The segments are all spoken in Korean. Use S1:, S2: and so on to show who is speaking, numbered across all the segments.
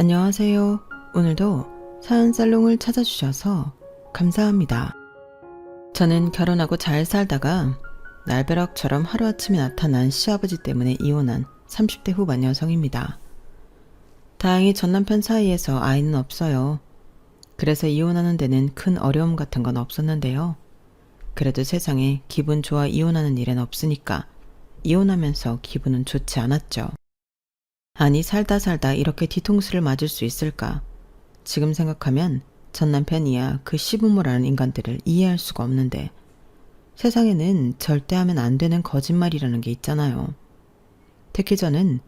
S1: 안녕하세요. 오늘도 사연살롱을 찾아주셔서 감사합니다. 저는 결혼하고 잘 살다가 날벼락처럼 하루아침에 나타난 시아버지 때문에 이혼한 30대 후반 여성입니다. 다행히 전남편 사이에서 아이는 없어요. 그래서 이혼하는 데는 큰 어려움 같은 건 없었는데요. 그래도 세상에 기분 좋아 이혼하는 일은 없으니까 이혼하면서 기분은 좋지 않았죠. 아니 살다 이렇게 뒤통수를 맞을 수 있을까? 지금 생각하면 전 남편이야 그 시부모라는 인간들을 이해할 수가 없는데 세상에는 절대 하면 안 되는 거짓말이라는 게 있잖아요. 특히 저는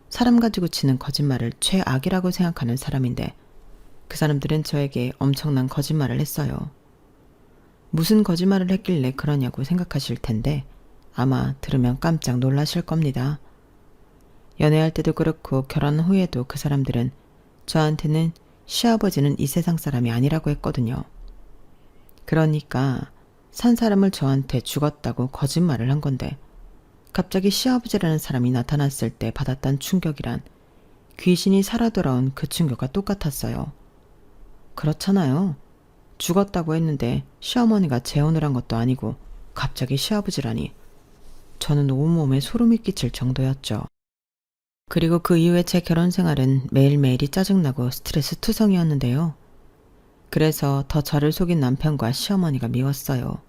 S1: 사람 가지고 치는 거짓말을 최악이라고 생각하는 사람인데 그 사람들은 저에게 엄청난 거짓말을 했어요. 무슨 거짓말을 했길래 그러냐고 생각하실 텐데 아마 들으면 깜짝 놀라실 겁니다. 연애할 때도 그렇고 결혼 후에도 그 사람들은 저한테는 시아버지는 이 세상 사람이 아니라고 했거든요. 그러니까 산 사람을 저한테 죽었다고 거짓말을 한 건데 갑자기 시아버지라는 사람이 나타났을 때 받았던 충격이란 귀신이 살아 돌아온 그 충격과 똑같았어요. 그렇잖아요. 죽었다고 했는데 시어머니가 재혼을 한 것도 아니고 갑자기 시아버지라니. 저는 온몸에 소름이 끼칠 정도였죠. 그리고 그 이후에 제 결혼 생활은 매일매일이 짜증나고 스트레스 투성이었는데요. 그래서 더 저를 속인 남편과 시어머니가 미웠어요.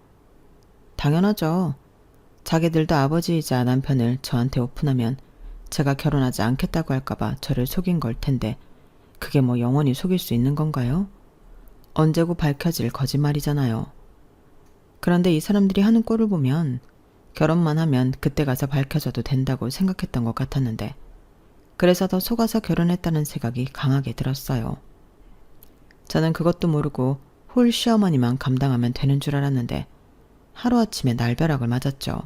S1: 당연하죠. 자기들도 아버지이자 남편을 저한테 오픈하면 제가 결혼하지 않겠다고 할까봐 저를 속인 걸 텐데 그게 뭐 영원히 속일 수 있는 건가요? 언제고 밝혀질 거짓말이잖아요. 그런데 이 사람들이 하는 꼴을 보면 결혼만 하면 그때 가서 밝혀져도 된다고 생각했던 것 같았는데 그래서 더 속아서 결혼했다는 생각이 강하게 들었어요. 저는 그것도 모르고 홀 시어머니만 감당하면 되는 줄 알았는데 하루아침에 날벼락을 맞았죠.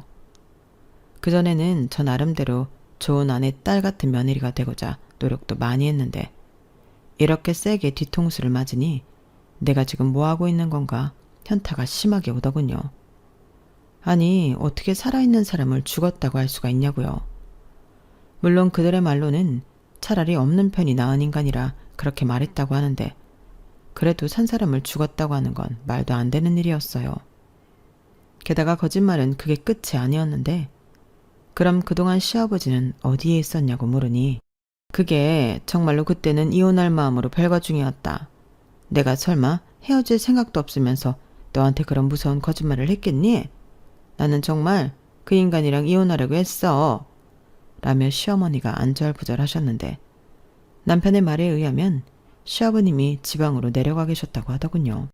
S1: 그전에는 저 나름대로 좋은 아내 딸 같은 며느리가 되고자 노력도 많이 했는데 이렇게 세게 뒤통수를 맞으니 내가 지금 뭐하고 있는 건가 현타가 심하게 오더군요. 아니 어떻게 살아있는 사람을 죽었다고 할 수가 있냐고요. 물론 그들의 말로는 차라리 없는 편이 나은 인간이라 그렇게 말했다고 하는데 그래도 산 사람을 죽었다고 하는 건 말도 안 되는 일이었어요. 게다가 거짓말은 그게 끝이 아니었는데 그럼 그동안 시아버지는 어디에 있었냐고 물으니 그게 정말로 그때는 이혼할 마음으로 별거 중이었다. 내가 설마 헤어질 생각도 없으면서 너한테 그런 무서운 거짓말을 했겠니? 나는 정말 그 인간이랑 이혼하려고 했어. 라며 시어머니가 안절부절하셨는데 남편의 말에 의하면 시아버님이 지방으로 내려가 계셨다고 하더군요.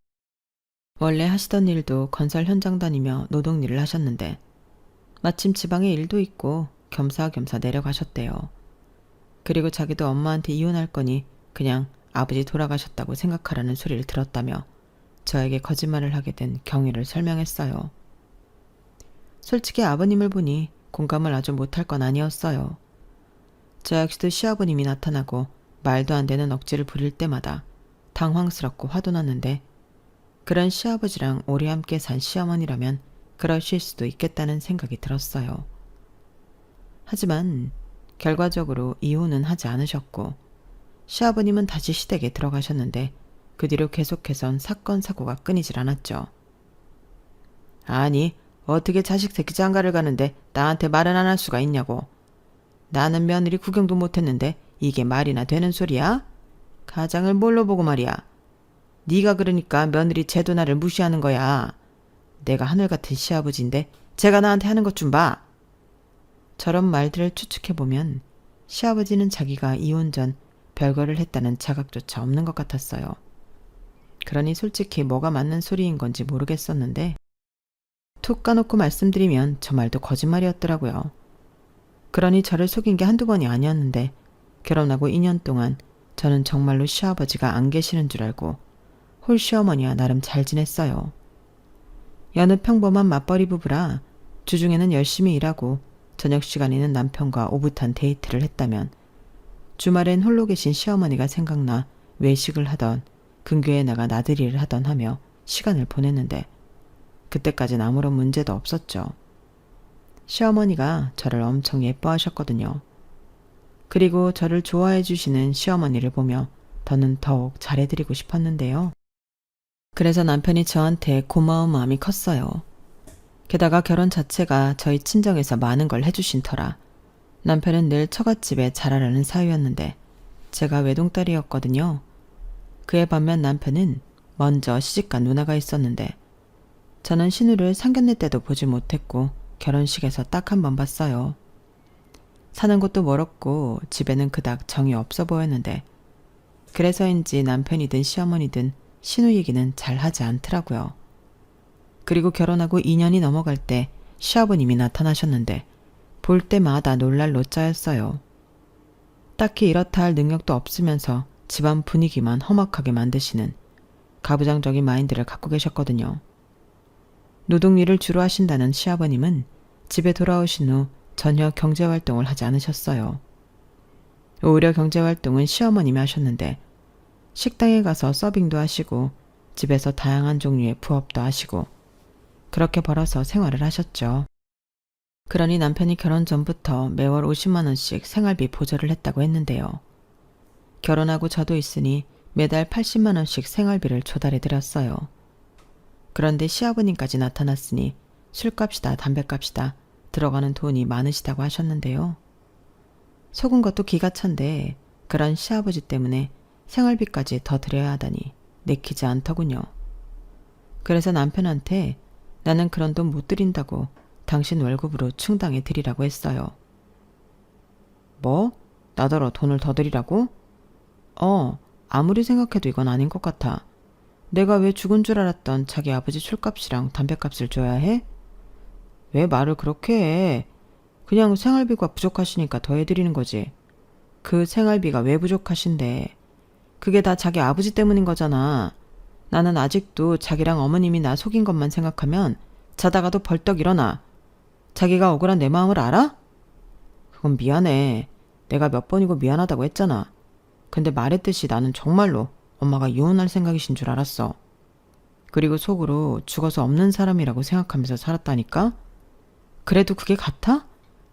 S1: 원래 하시던 일도 건설 현장 다니며 노동일을 하셨는데 마침 지방에 일도 있고 겸사겸사 내려가셨대요. 그리고 자기도 엄마한테 이혼할 거니 그냥 아버지 돌아가셨다고 생각하라는 소리를 들었다며 저에게 거짓말을 하게 된 경위를 설명했어요. 솔직히 아버님을 보니 공감을 아주 못할 건 아니었어요. 저 역시도 시아버님이 나타나고 말도 안 되는 억지를 부릴 때마다 당황스럽고 화도 났는데 그런 시아버지랑 오래 함께 산 시어머니라면 그러실 수도 있겠다는 생각이 들었어요. 하지만 결과적으로 이혼은 하지 않으셨고 시아버님은 다시 시댁에 들어가셨는데 그 뒤로 계속해선 사건 사고가 끊이질 않았죠. 아니 어떻게 자식 새끼 장가를 가는데 나한테 말은 안 할 수가 있냐고. 나는 며느리 구경도 못했는데 이게 말이나 되는 소리야? 가장을 뭘로 보고 말이야. 네가 그러니까 며느리 제도 나를 무시하는 거야. 내가 하늘 같은 시아버지인데 제가 나한테 하는 것 좀 봐. 저런 말들을 추측해보면 시아버지는 자기가 이혼 전 별거를 했다는 자각조차 없는 것 같았어요. 그러니 솔직히 뭐가 맞는 소리인 건지 모르겠었는데 툭 까놓고 말씀드리면 저 말도 거짓말이었더라고요. 그러니 저를 속인 게 한두 번이 아니었는데 결혼하고 2년 동안 저는 정말로 시아버지가 안 계시는 줄 알고 홀 시어머니와 나름 잘 지냈어요. 여느 평범한 맞벌이 부부라 주중에는 열심히 일하고 저녁 시간에는 남편과 오붓한 데이트를 했다면 주말엔 홀로 계신 시어머니가 생각나 외식을 하던 근교에 나가 나들이를 하던 하며 시간을 보냈는데 그때까진 아무런 문제도 없었죠. 시어머니가 저를 엄청 예뻐하셨거든요. 그리고 저를 좋아해 주시는 시어머니를 보며 더는 더욱 잘해드리고 싶었는데요. 그래서 남편이 저한테 고마운 마음이 컸어요. 게다가 결혼 자체가 저희 친정에서 많은 걸 해주신 터라 남편은 늘 처갓집에 자라라는 사위였는데 제가 외동딸이었거든요. 그에 반면 남편은 먼저 시집간 누나가 있었는데 저는 신우를 상견례 때도 보지 못했고 결혼식에서 딱 한 번 봤어요. 사는 곳도 멀었고 집에는 그닥 정이 없어 보였는데 그래서인지 남편이든 시어머니든 신우 얘기는 잘 하지 않더라고요. 그리고 결혼하고 2년이 넘어갈 때 시아버님이 나타나셨는데 볼 때마다 놀랄 노자였어요. 딱히 이렇다 할 능력도 없으면서 집안 분위기만 험악하게 만드시는 가부장적인 마인드를 갖고 계셨거든요. 노동일을 주로 하신다는 시아버님은 집에 돌아오신 후 전혀 경제활동을 하지 않으셨어요. 오히려 경제활동은 시어머님이 하셨는데 식당에 가서 서빙도 하시고 집에서 다양한 종류의 부업도 하시고 그렇게 벌어서 생활을 하셨죠. 그러니 남편이 결혼 전부터 매월 50만 원씩 생활비 보조를 했다고 했는데요. 결혼하고 저도 있으니 매달 80만 원씩 생활비를 조달해 드렸어요. 그런데 시아버님까지 나타났으니 술값이다 담배값이다 들어가는 돈이 많으시다고 하셨는데요. 속은 것도 기가 찬데 그런 시아버지 때문에 생활비까지 더 드려야 하다니 내키지 않더군요. 그래서 남편한테 나는 그런 돈 못 드린다고 당신 월급으로 충당해 드리라고 했어요. 뭐? 나더러 돈을 더 드리라고? 아무리 생각해도 이건 아닌 것 같아. 내가 왜 죽은 줄 알았던 자기 아버지 술값이랑 담배값을 줘야 해? 왜 말을 그렇게 해? 그냥 생활비가 부족하시니까 더 해드리는 거지. 그 생활비가 왜 부족하신데? 그게 다 자기 아버지 때문인 거잖아. 나는 아직도 자기랑 어머님이 나 속인 것만 생각하면 자다가도 벌떡 일어나. 자기가 억울한 내 마음을 알아? 그건 미안해. 내가 몇 번이고 미안하다고 했잖아. 근데 말했듯이 나는 정말로 엄마가 이혼할 생각이신 줄 알았어. 그리고 속으로 죽어서 없는 사람이라고 생각하면서 살았다니까? 그래도 그게 같아?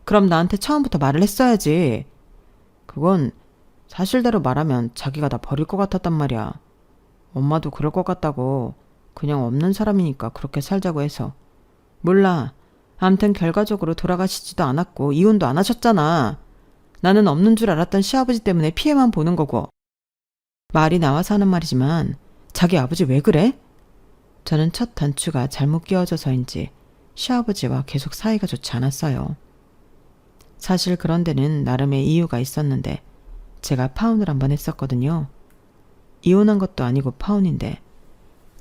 S1: 그럼 나한테 처음부터 말을 했어야지. 그건 사실대로 말하면 자기가 나 버릴 것 같았단 말이야. 엄마도 그럴 것 같다고. 그냥 없는 사람이니까 그렇게 살자고 해서. 몰라. 암튼 결과적으로 돌아가시지도 않았고 이혼도 안 하셨잖아. 나는 없는 줄 알았던 시아버지 때문에 피해만 보는 거고. 말이 나와서 하는 말이지만 자기 아버지 왜 그래? 저는 첫 단추가 잘못 끼워져서인지 시아버지와 계속 사이가 좋지 않았어요. 사실 그런 데는 나름의 이유가 있었는데 제가 파혼을 한번 했었거든요. 이혼한 것도 아니고 파혼인데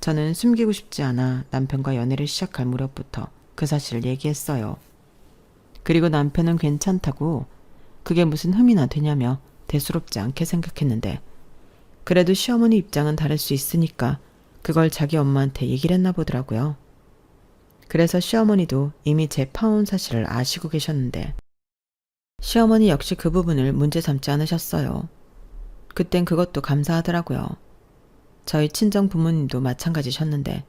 S1: 저는 숨기고 싶지 않아 남편과 연애를 시작할 무렵부터 그 사실을 얘기했어요. 그리고 남편은 괜찮다고 그게 무슨 흠이나 되냐며 대수롭지 않게 생각했는데 그래도 시어머니 입장은 다를 수 있으니까 그걸 자기 엄마한테 얘기를 했나 보더라고요. 그래서 시어머니도 이미 제 파혼 사실을 아시고 계셨는데 시어머니 역시 그 부분을 문제 삼지 않으셨어요. 그땐 그것도 감사하더라고요. 저희 친정 부모님도 마찬가지셨는데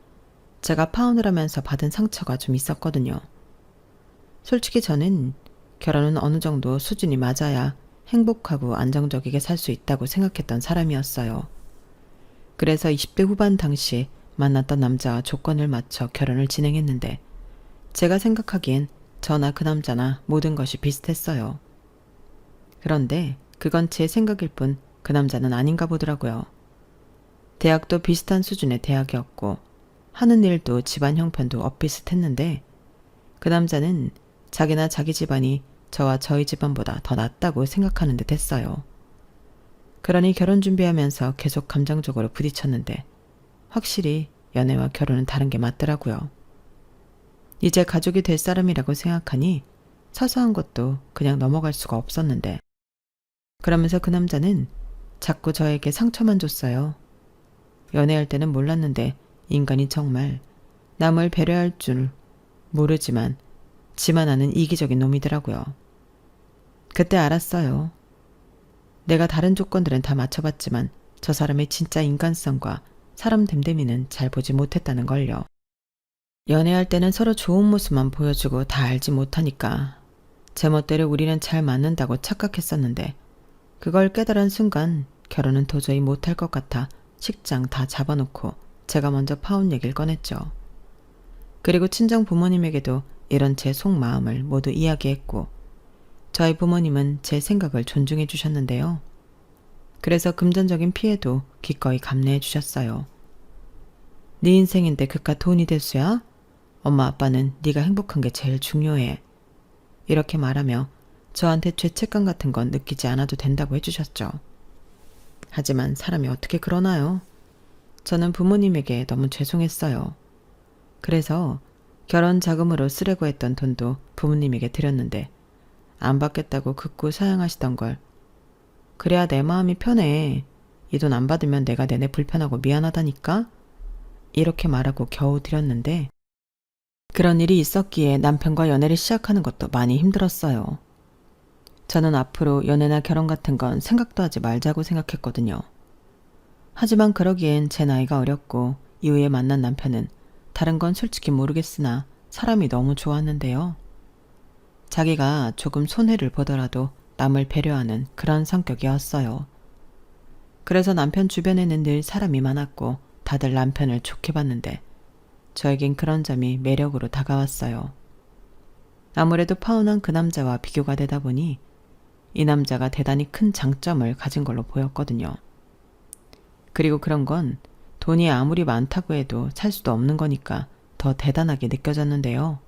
S1: 제가 파혼을 하면서 받은 상처가 좀 있었거든요. 솔직히 저는 결혼은 어느 정도 수준이 맞아야 행복하고 안정적이게 살 수 있다고 생각했던 사람이었어요. 그래서 20대 후반 당시 만났던 남자와 조건을 맞춰 결혼을 진행했는데 제가 생각하기엔 저나 그 남자나 모든 것이 비슷했어요. 그런데 그건 제 생각일 뿐 그 남자는 아닌가 보더라고요. 대학도 비슷한 수준의 대학이었고 하는 일도 집안 형편도 엇비슷했는데 그 남자는 자기나 자기 집안이 저와 저희 집안보다 더 낫다고 생각하는 듯 했어요. 그러니 결혼 준비하면서 계속 감정적으로 부딪혔는데 확실히 연애와 결혼은 다른 게 맞더라고요. 이제 가족이 될 사람이라고 생각하니 사소한 것도 그냥 넘어갈 수가 없었는데 그러면서 그 남자는 자꾸 저에게 상처만 줬어요. 연애할 때는 몰랐는데 인간이 정말 남을 배려할 줄 모르지만 지만 아는 이기적인 놈이더라고요. 그때 알았어요. 내가 다른 조건들은 다 맞춰봤지만 저 사람의 진짜 인간성과 사람 됨됨이는 잘 보지 못했다는 걸요. 연애할 때는 서로 좋은 모습만 보여주고 다 알지 못하니까 제멋대로 우리는 잘 맞는다고 착각했었는데 그걸 깨달은 순간 결혼은 도저히 못할 것 같아 식장 다 잡아놓고 제가 먼저 파혼 얘기를 꺼냈죠. 그리고 친정 부모님에게도 이런 제 속마음을 모두 이야기했고 저희 부모님은 제 생각을 존중해 주셨는데요. 그래서 금전적인 피해도 기꺼이 감내해 주셨어요. 네 인생인데 그깟 돈이 대수야? 엄마 아빠는 네가 행복한 게 제일 중요해. 이렇게 말하며 저한테 죄책감 같은 건 느끼지 않아도 된다고 해주셨죠. 하지만 사람이 어떻게 그러나요? 저는 부모님에게 너무 죄송했어요. 그래서 결혼 자금으로 쓰려고 했던 돈도 부모님에게 드렸는데 안 받겠다고 극구 사양하시던 걸 그래야 내 마음이 편해. 이 돈 안 받으면 내가 내내 불편하고 미안하다니까? 이렇게 말하고 겨우 드렸는데 그런 일이 있었기에 남편과 연애를 시작하는 것도 많이 힘들었어요. 저는 앞으로 연애나 결혼 같은 건 생각도 하지 말자고 생각했거든요. 하지만 그러기엔 제 나이가 어렸고 이후에 만난 남편은 다른 건 솔직히 모르겠으나 사람이 너무 좋았는데요. 자기가 조금 손해를 보더라도 남을 배려하는 그런 성격이었어요. 그래서 남편 주변에는 늘 사람이 많았고 다들 남편을 좋게 봤는데 저에겐 그런 점이 매력으로 다가왔어요. 아무래도 파혼한 그 남자와 비교가 되다 보니 이 남자가 대단히 큰 장점을 가진 걸로 보였거든요. 그리고 그런 건 돈이 아무리 많다고 해도 살 수도 없는 거니까 더 대단하게 느껴졌는데요.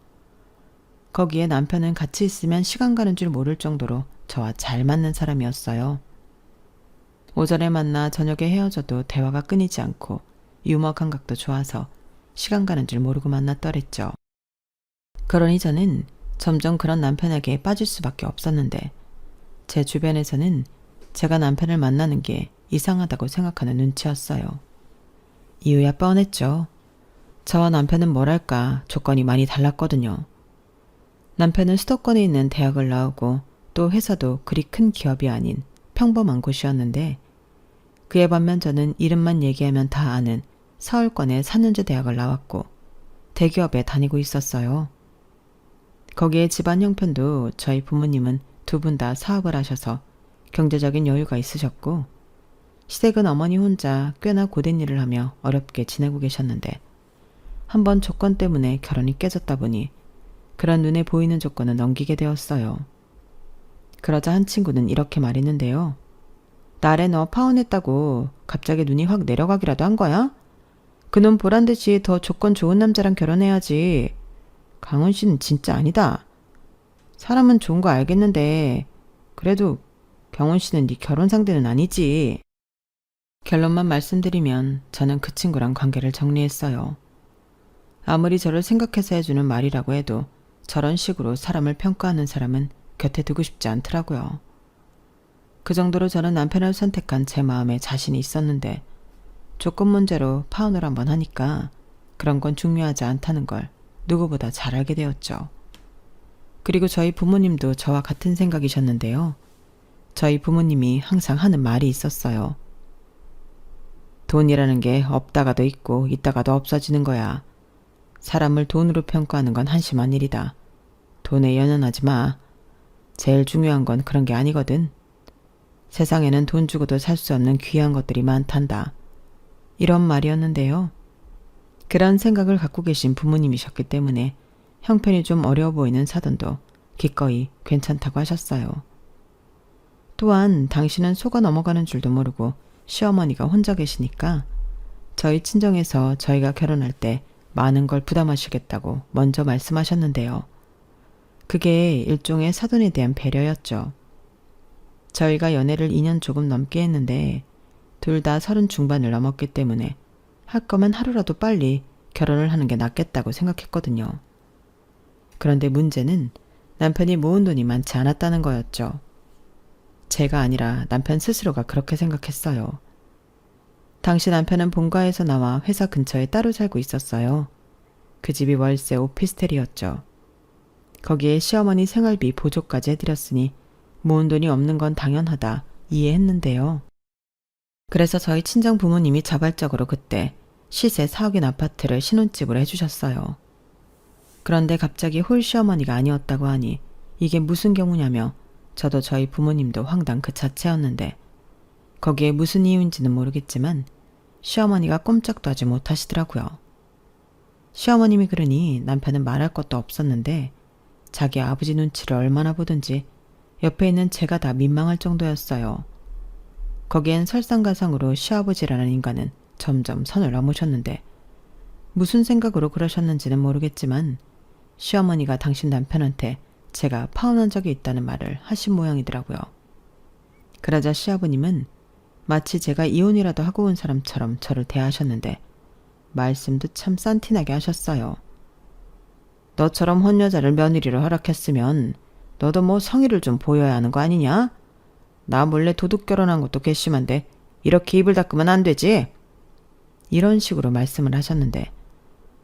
S1: 거기에 남편은 같이 있으면 시간 가는 줄 모를 정도로 저와 잘 맞는 사람이었어요. 오전에 만나 저녁에 헤어져도 대화가 끊이지 않고 유머 감각도 좋아서 시간 가는 줄 모르고 만났더랬죠. 그러니 저는 점점 그런 남편에게 빠질 수밖에 없었는데 제 주변에서는 제가 남편을 만나는 게 이상하다고 생각하는 눈치였어요. 이유야 뻔했죠. 저와 남편은 뭐랄까 조건이 많이 달랐거든요. 남편은 수도권에 있는 대학을 나오고 또 회사도 그리 큰 기업이 아닌 평범한 곳이었는데 그에 반면 저는 이름만 얘기하면 다 아는 서울권의 4년제 대학을 나왔고 대기업에 다니고 있었어요. 거기에 집안 형편도 저희 부모님은 두 분 다 사업을 하셔서 경제적인 여유가 있으셨고 시댁은 어머니 혼자 꽤나 고된 일을 하며 어렵게 지내고 계셨는데 한번 조건 때문에 결혼이 깨졌다 보니 그런 눈에 보이는 조건은 넘기게 되었어요. 그러자 한 친구는 이렇게 말했는데요. 나래 너 파혼했다고 갑자기 눈이 확 내려가기라도 한 거야? 그놈 보란듯이 더 조건 좋은 남자랑 결혼해야지. 강훈 씨는 진짜 아니다. 사람은 좋은 거 알겠는데 그래도 경훈 씨는 네 결혼 상대는 아니지. 결론만 말씀드리면 저는 그 친구랑 관계를 정리했어요. 아무리 저를 생각해서 해주는 말이라고 해도 저런 식으로 사람을 평가하는 사람은 곁에 두고 싶지 않더라고요. 그 정도로 저는 남편을 선택한 제 마음에 자신이 있었는데 조건 문제로 파혼을 한번 하니까 그런 건 중요하지 않다는 걸 누구보다 잘 알게 되었죠. 그리고 저희 부모님도 저와 같은 생각이셨는데요. 저희 부모님이 항상 하는 말이 있었어요. 돈이라는 게 없다가도 있고 있다가도 없어지는 거야. 사람을 돈으로 평가하는 건 한심한 일이다. 돈에 연연하지 마. 제일 중요한 건 그런 게 아니거든. 세상에는 돈 주고도 살 수 없는 귀한 것들이 많단다. 이런 말이었는데요. 그런 생각을 갖고 계신 부모님이셨기 때문에 형편이 좀 어려워 보이는 사돈도 기꺼이 괜찮다고 하셨어요. 또한 당신은 속아 넘어가는 줄도 모르고 시어머니가 혼자 계시니까 저희 친정에서 저희가 결혼할 때 많은 걸 부담하시겠다고 먼저 말씀하셨는데요. 그게 일종의 사돈에 대한 배려였죠. 저희가 연애를 2년 조금 넘게 했는데 둘 다 30 중반을 넘었기 때문에 할 거면 하루라도 빨리 결혼을 하는 게 낫겠다고 생각했거든요. 그런데 문제는 남편이 모은 돈이 많지 않았다는 거였죠. 제가 아니라 남편 스스로가 그렇게 생각했어요. 당시 남편은 본가에서 나와 회사 근처에 따로 살고 있었어요. 그 집이 월세 오피스텔이었죠. 거기에 시어머니 생활비 보조까지 해드렸으니 모은 돈이 없는 건 당연하다 이해했는데요. 그래서 저희 친정 부모님이 자발적으로 그때 시세 4억인 아파트를 신혼집으로 해주셨어요. 그런데 갑자기 홀 시어머니가 아니었다고 하니 이게 무슨 경우냐며 저도 저희 부모님도 황당 그 자체였는데 거기에 무슨 이유인지는 모르겠지만 시어머니가 꼼짝도 하지 못하시더라고요. 시어머님이 그러니 남편은 말할 것도 없었는데 자기 아버지 눈치를 얼마나 보든지 옆에 있는 제가 다 민망할 정도였어요. 거기엔 설상가상으로 시아버지라는 인간은 점점 선을 넘으셨는데 무슨 생각으로 그러셨는지는 모르겠지만 시어머니가 당신 남편한테 제가 파혼한 적이 있다는 말을 하신 모양이더라고요. 그러자 시아버님은 마치 제가 이혼이라도 하고 온 사람처럼 저를 대하셨는데 말씀도 참 싼티나게 하셨어요. 너처럼 혼여자를 며느리로 허락했으면 너도 뭐 성의를 좀 보여야 하는 거 아니냐? 나 몰래 도둑 결혼한 것도 괘씸한데 이렇게 입을 닦으면 안 되지? 이런 식으로 말씀을 하셨는데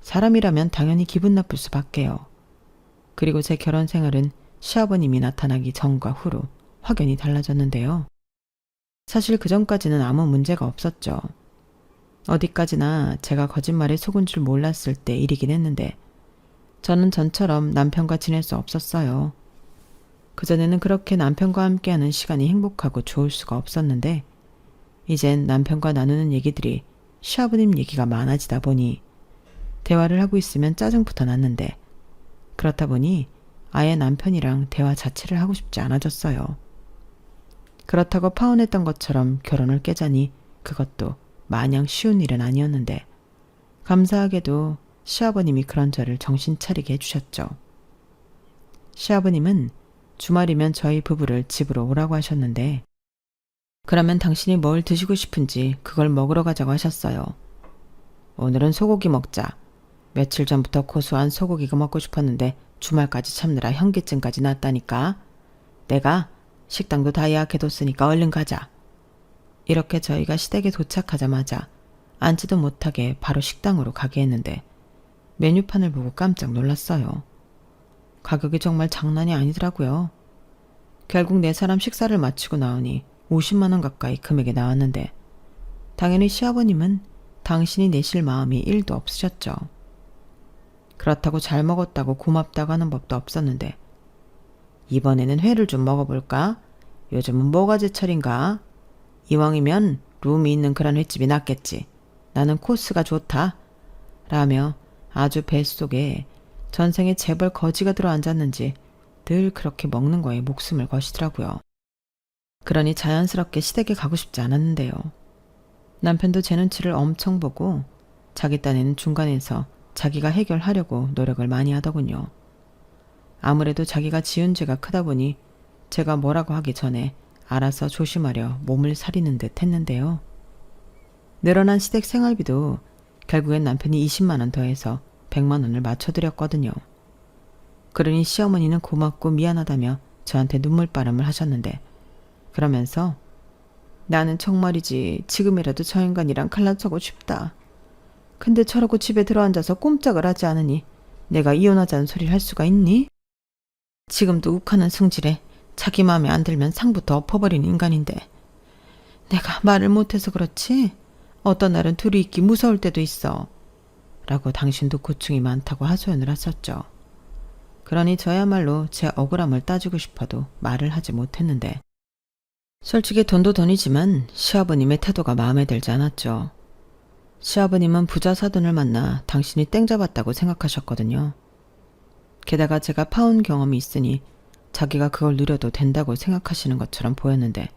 S1: 사람이라면 당연히 기분 나쁠 수밖에요. 그리고 제 결혼 생활은 시아버님이 나타나기 전과 후로 확연히 달라졌는데요. 사실 그전까지는 아무 문제가 없었죠. 어디까지나 제가 거짓말에 속은 줄 몰랐을 때 일이긴 했는데 저는 전처럼 남편과 지낼 수 없었어요. 그전에는 그렇게 남편과 함께하는 시간이 행복하고 좋을 수가 없었는데 이젠 남편과 나누는 얘기들이 시아버님 얘기가 많아지다 보니 대화를 하고 있으면 짜증부터 났는데 그렇다 보니 아예 남편이랑 대화 자체를 하고 싶지 않아졌어요. 그렇다고 파혼했던 것처럼 결혼을 깨자니 그것도 마냥 쉬운 일은 아니었는데 감사하게도 시아버님이 그런 저를 정신 차리게 해주셨죠. 시아버님은 주말이면 저희 부부를 집으로 오라고 하셨는데 그러면 당신이 뭘 드시고 싶은지 그걸 먹으러 가자고 하셨어요. 오늘은 소고기 먹자. 며칠 전부터 고소한 소고기가 먹고 싶었는데 주말까지 참느라 현기증까지 났다니까. 내가 식당도 다 예약해뒀으니까 얼른 가자. 이렇게 저희가 시댁에 도착하자마자 앉지도 못하게 바로 식당으로 가게 했는데 메뉴판을 보고 깜짝 놀랐어요. 가격이 정말 장난이 아니더라고요. 결국 네 사람 식사를 마치고 나오니 50만 원 가까이 금액이 나왔는데 당연히 시아버님은 당신이 내실 마음이 1도 없으셨죠. 그렇다고 잘 먹었다고 고맙다고 하는 법도 없었는데 이번에는 회를 좀 먹어볼까? 요즘은 뭐가 제철인가? 이왕이면 룸이 있는 그런 횟집이 낫겠지. 나는 코스가 좋다. 라며 아주 뱃속에 전생에 재벌 거지가 들어앉았는지 늘 그렇게 먹는 거에 목숨을 거시더라고요. 그러니 자연스럽게 시댁에 가고 싶지 않았는데요. 남편도 제 눈치를 엄청 보고 자기 딴에는 중간에서 자기가 해결하려고 노력을 많이 하더군요. 아무래도 자기가 지은 죄가 크다 보니 제가 뭐라고 하기 전에 알아서 조심하려 몸을 사리는 듯 했는데요. 늘어난 시댁 생활비도 결국엔 남편이 20만 원 더해서 100만 원을 맞춰드렸거든요. 그러니 시어머니는 고맙고 미안하다며 저한테 눈물바람을 하셨는데 그러면서 나는 정말이지 지금이라도 저 인간이랑 갈라서고 싶다. 근데 저러고 집에 들어앉아서 꼼짝을 하지 않으니 내가 이혼하자는 소리를 할 수가 있니? 지금도 욱하는 승질에 자기 마음에 안 들면 상부터 엎어버린 인간인데 내가 말을 못해서 그렇지 어떤 날은 둘이 있기 무서울 때도 있어. 라고 당신도 고충이 많다고 하소연을 하셨죠. 그러니 저야말로 제 억울함을 따지고 싶어도 말을 하지 못했는데 솔직히 돈도 돈이지만 시아버님의 태도가 마음에 들지 않았죠. 시아버님은 부자 사돈을 만나 당신이 땡 잡았다고 생각하셨거든요. 게다가 제가 파혼 경험이 있으니 자기가 그걸 누려도 된다고 생각하시는 것처럼 보였는데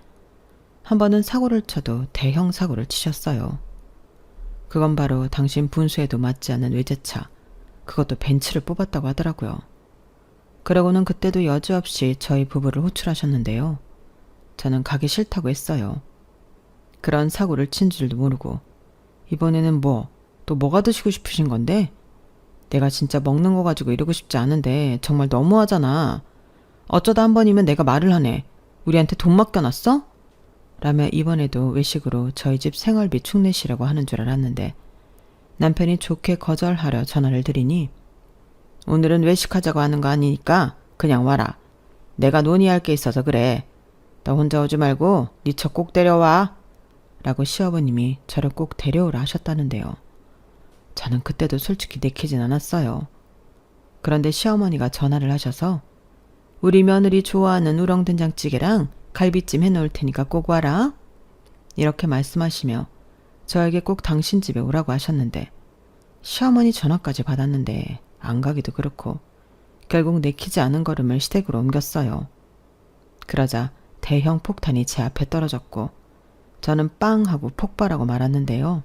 S1: 한 번은 사고를 쳐도 대형 사고를 치셨어요. 그건 바로 당신 분수에도 맞지 않는 외제차, 그것도 벤츠를 뽑았다고 하더라고요. 그러고는 그때도 여지없이 저희 부부를 호출하셨는데요. 저는 가기 싫다고 했어요. 그런 사고를 친 줄도 모르고 이번에는 또 뭐가 드시고 싶으신 건데? 내가 진짜 먹는 거 가지고 이러고 싶지 않은데 정말 너무하잖아. 어쩌다 한 번이면 내가 말을 하네. 우리한테 돈 맡겨놨어? 라며 이번에도 외식으로 저희 집 생활비 축 내시라고 하는 줄 알았는데 남편이 좋게 거절하려 전화를 드리니 오늘은 외식하자고 하는 거 아니니까 그냥 와라. 내가 논의할 게 있어서 그래. 너 혼자 오지 말고 네 차 꼭 데려와. 라고 시어머님이 저를 꼭 데려오라 하셨다는데요. 저는 그때도 솔직히 내키진 않았어요. 그런데 시어머니가 전화를 하셔서 우리 며느리 좋아하는 우렁된장찌개랑 갈비찜 해놓을 테니까 꼭 와라. 이렇게 말씀하시며 저에게 꼭 당신 집에 오라고 하셨는데 시어머니 전화까지 받았는데 안 가기도 그렇고 결국 내키지 않은 걸음을 시댁으로 옮겼어요. 그러자 대형 폭탄이 제 앞에 떨어졌고 저는 빵 하고 폭발하고 말았는데요.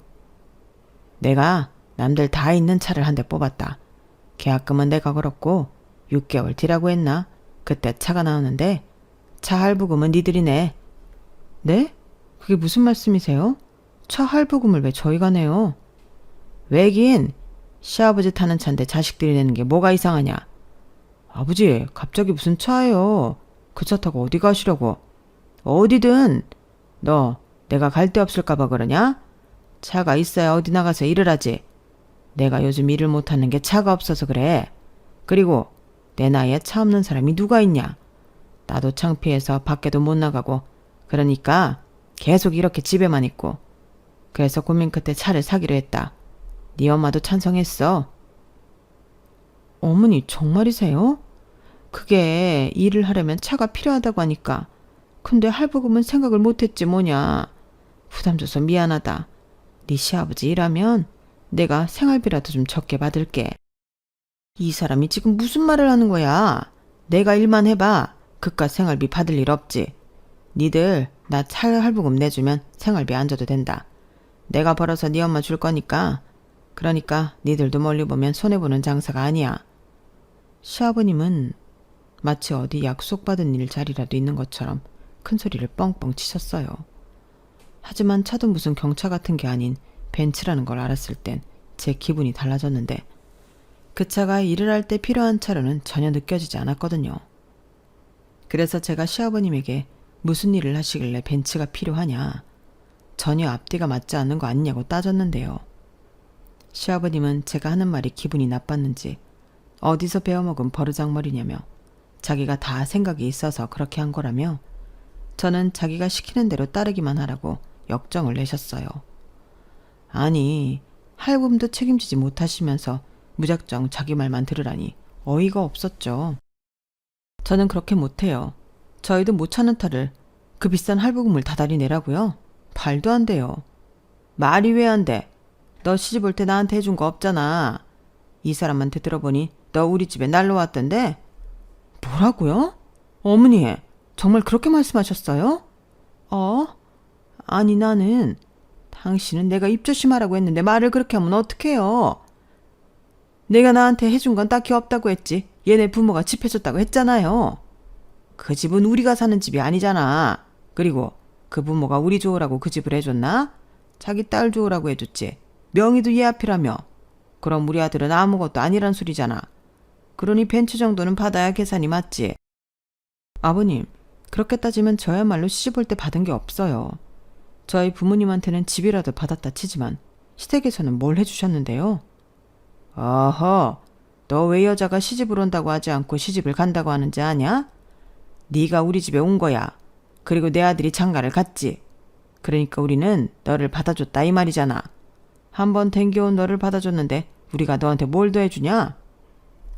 S1: 내가 남들 다 있는 차를 한 대 뽑았다. 계약금은 내가 걸었고 6개월 뒤라고 했나? 그때 차가 나오는데 차 할부금은 니들이 내. 네? 그게 무슨 말씀이세요? 차 할부금을 왜 저희가 내요? 왜긴 시아버지 타는 차인데 자식들이 내는 게 뭐가 이상하냐? 아버지 갑자기 무슨 차예요? 그 차 타고 어디 가시려고? 어디든. 너 내가 갈 데 없을까 봐 그러냐? 차가 있어야 어디 나가서 일을 하지. 내가 요즘 일을 못하는 게 차가 없어서 그래. 그리고 내 나이에 차 없는 사람이 누가 있냐? 나도 창피해서 밖에도 못 나가고 그러니까 계속 이렇게 집에만 있고. 그래서 고민 끝에 차를 사기로 했다. 네 엄마도 찬성했어. 어머니 정말이세요? 그게 일을 하려면 차가 필요하다고 하니까. 근데 할부금은 생각을 못했지 뭐냐. 부담 줘서 미안하다. 네 시아버지 일하면 내가 생활비라도 좀 적게 받을게. 이 사람이 지금 무슨 말을 하는 거야? 내가 일만 해봐. 그깟 생활비 받을 일 없지. 니들 나 차 할부금 내주면 생활비 안 줘도 된다. 내가 벌어서 네 엄마 줄 거니까. 그러니까 니들도 멀리 보면 손해보는 장사가 아니야. 시아버님은 마치 어디 약속받은 일 자리라도 있는 것처럼 큰 소리를 뻥뻥 치셨어요. 하지만 차도 무슨 경차 같은 게 아닌 벤츠라는 걸 알았을 땐 제 기분이 달라졌는데 그 차가 일을 할 때 필요한 차로는 전혀 느껴지지 않았거든요. 그래서 제가 시아버님에게 무슨 일을 하시길래 벤츠가 필요하냐, 전혀 앞뒤가 맞지 않는 거 아니냐고 따졌는데요. 시아버님은 제가 하는 말이 기분이 나빴는지 어디서 배워먹은 버르장머리냐며 자기가 다 생각이 있어서 그렇게 한 거라며 저는 자기가 시키는 대로 따르기만 하라고 역정을 내셨어요. 아니, 할부금도 책임지지 못하시면서 무작정 자기 말만 들으라니 어이가 없었죠. 저는 그렇게 못해요. 저희도 못 찾는 탈을 그 비싼 할부금을 다달이 내라고요? 말도 안 돼요. 말이 왜 안 돼? 너 시집 올 때 나한테 해준 거 없잖아. 이 사람한테 들어보니 너 우리 집에 날로 왔던데? 뭐라고요? 어머니, 정말 그렇게 말씀하셨어요? 아니 나는 당신은 내가 입조심하라고 했는데 말을 그렇게 하면 어떡해요? 내가 나한테 해준 건 딱히 없다고 했지. 얘네 부모가 집 해줬다고 했잖아요. 그 집은 우리가 사는 집이 아니잖아. 그리고 그 부모가 우리 좋으라고 그 집을 해줬나? 자기 딸 좋으라고 해줬지. 명의도 얘 앞이라며. 그럼 우리 아들은 아무것도 아니란 소리잖아. 그러니 벤츠 정도는 받아야 계산이 맞지. 아버님, 그렇게 따지면 저야말로 시집 올 때 받은 게 없어요. 저희 부모님한테는 집이라도 받았다 치지만 시댁에서는 뭘 해주셨는데요? 어허, 너 왜 여자가 시집을 온다고 하지 않고 시집을 간다고 하는지 아냐? 네가 우리 집에 온 거야. 그리고 내 아들이 장가를 갔지. 그러니까 우리는 너를 받아줬다 이 말이잖아. 한번 댕겨온 너를 받아줬는데 우리가 너한테 뭘 더 해주냐?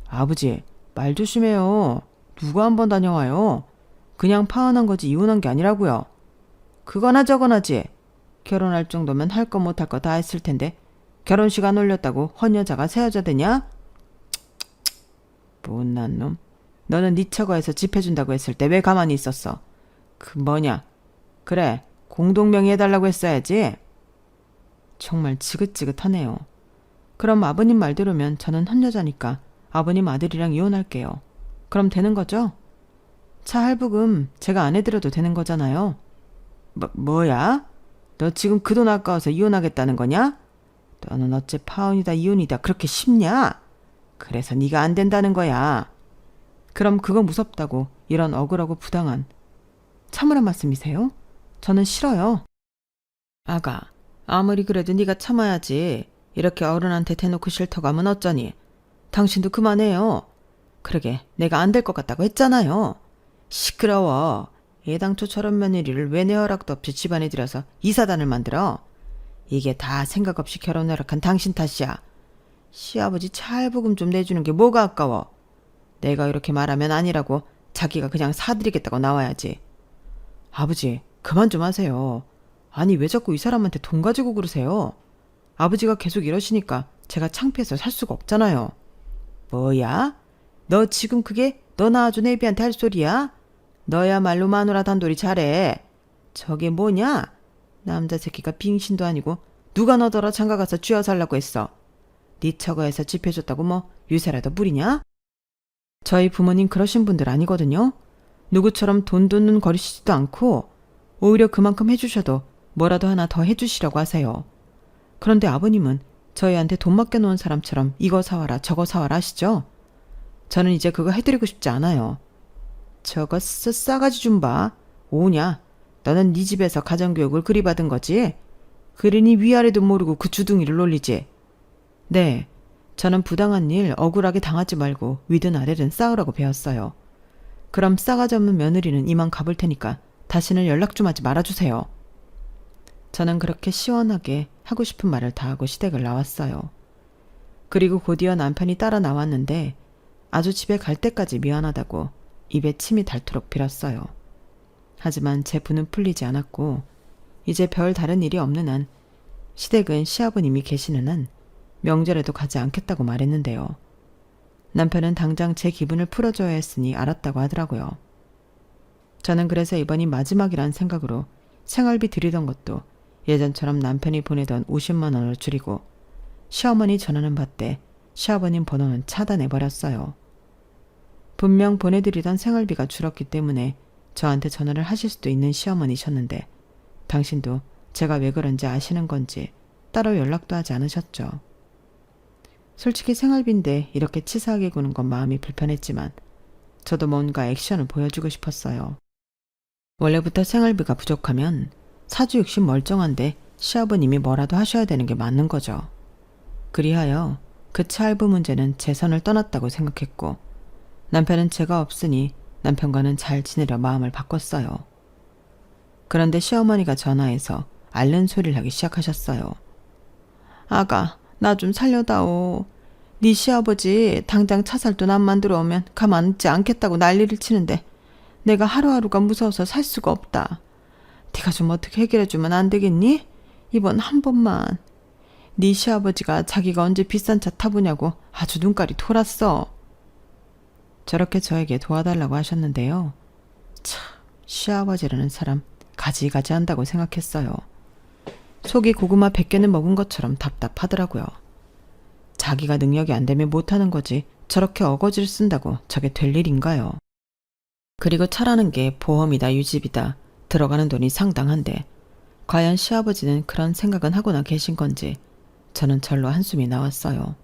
S1: 아버지, 말 조심해요. 누가 한번 다녀와요. 그냥 파혼한 거지 이혼한 게 아니라고요. 그거나 저거나지. 결혼할 정도면 할 거 못할 거 다 했을 텐데 결혼식 안 올렸다고 헌 여자가 새 여자 되냐? 못난 놈. 너는 네 처가에서 집 해준다고 했을 때 왜 가만히 있었어? 그 뭐냐? 그래, 공동명의 해달라고 했어야지. 정말 지긋지긋하네요. 그럼 아버님 말 들으면 저는 헌 여자니까 아버님 아들이랑 이혼할게요. 그럼 되는 거죠? 차 할부금 제가 안 해드려도 되는 거잖아요. 뭐야? 너 지금 그 돈 아까워서 이혼하겠다는 거냐? 너는 어째 파혼이다 이혼이다 그렇게 쉽냐? 그래서 네가 안 된다는 거야. 그럼 그거 무섭다고 이런 억울하고 부당한 참으란 말씀이세요? 저는 싫어요. 아가, 아무리 그래도 네가 참아야지. 이렇게 어른한테 대놓고 싫다고 하면 어쩌니? 당신도 그만해요. 그러게 내가 안 될 것 같다고 했잖아요. 시끄러워. 애당초 저런 며느리를 왜 내 허락도 없이 집안에 들여서 이사단을 만들어? 이게 다 생각 없이 결혼 허락한 당신 탓이야. 시아버지 차 할부금 좀 내주는 게 뭐가 아까워. 내가 이렇게 말하면 아니라고 자기가 그냥 사드리겠다고 나와야지. 아버지, 그만 좀 하세요. 아니, 왜 자꾸 이 사람한테 돈 가지고 그러세요? 아버지가 계속 이러시니까 제가 창피해서 살 수가 없잖아요. 뭐야? 너 지금 그게 너 낳아준 애비한테 할 소리야? 너야말로 마누라 단돌이 잘해. 저게 뭐냐? 남자 새끼가 빙신도 아니고 누가 너더러 장가가서 쥐어살라고 했어. 네 처가에서 집해줬다고 뭐 유세라도 부리냐? 저희 부모님 그러신 분들 아니거든요. 누구처럼 돈 돈눈 거리시지도 않고 오히려 그만큼 해주셔도 뭐라도 하나 더 해주시라고 하세요. 그런데 아버님은 저희한테 돈 맡겨놓은 사람처럼 이거 사와라 저거 사와라 하시죠? 저는 이제 그거 해드리고 싶지 않아요. 저거 싸가지 좀 봐. 오냐? 너는 네 집에서 가정교육을 그리 받은 거지? 그러니 위아래도 모르고 그 주둥이를 놀리지. 네, 저는 부당한 일 억울하게 당하지 말고 위든 아래든 싸우라고 배웠어요. 그럼 싸가지 없는 며느리는 이만 가볼 테니까 다시는 연락 좀 하지 말아주세요. 저는 그렇게 시원하게 하고 싶은 말을 다 하고 시댁을 나왔어요. 그리고 곧이어 남편이 따라 나왔는데 아주 집에 갈 때까지 미안하다고 입에 침이 닳도록 빌었어요. 하지만 제 분은 풀리지 않았고 이제 별 다른 일이 없는 한 시댁은 시아버님이 계시는 한 명절에도 가지 않겠다고 말했는데요. 남편은 당장 제 기분을 풀어줘야 했으니 알았다고 하더라고요. 저는 그래서 이번이 마지막이란 생각으로 생활비 드리던 것도 예전처럼 남편이 보내던 50만 원을 줄이고 시어머니 전화는 받되 시아버님 번호는 차단해버렸어요. 분명 보내드리던 생활비가 줄었기 때문에 저한테 전화를 하실 수도 있는 시어머니셨는데 당신도 제가 왜 그런지 아시는 건지 따로 연락도 하지 않으셨죠. 솔직히 생활비인데 이렇게 치사하게 구는 건 마음이 불편했지만 저도 뭔가 액션을 보여주고 싶었어요. 원래부터 생활비가 부족하면 사주 욕심 멀쩡한데 시아버님이 뭐라도 하셔야 되는 게 맞는 거죠. 그리하여 그 차할부 문제는 제 선을 떠났다고 생각했고 남편은 제가 없으니 남편과는 잘 지내려 마음을 바꿨어요. 그런데 시어머니가 전화해서 앓는 소리를 하기 시작하셨어요. 아가, 나 좀 살려다오. 네 시아버지 당장 차 살 돈 안 만들어 오면 가만 있지 않겠다고 난리를 치는데 내가 하루하루가 무서워서 살 수가 없다. 네가 좀 어떻게 해결해주면 안 되겠니? 이번 한 번만. 네 시아버지가 자기가 언제 비싼 차 타보냐고 아주 눈깔이 돌았어. 저렇게 저에게 도와달라고 하셨는데요. 참, 시아버지라는 사람 가지가지 한다고 생각했어요. 속이 고구마 100개는 먹은 것처럼 답답하더라고요. 자기가 능력이 안 되면 못하는 거지 저렇게 어거지를 쓴다고 저게 될 일인가요? 그리고 차라는 게 보험이다 유지비다 들어가는 돈이 상당한데 과연 시아버지는 그런 생각은 하고나 계신 건지 저는 절로 한숨이 나왔어요.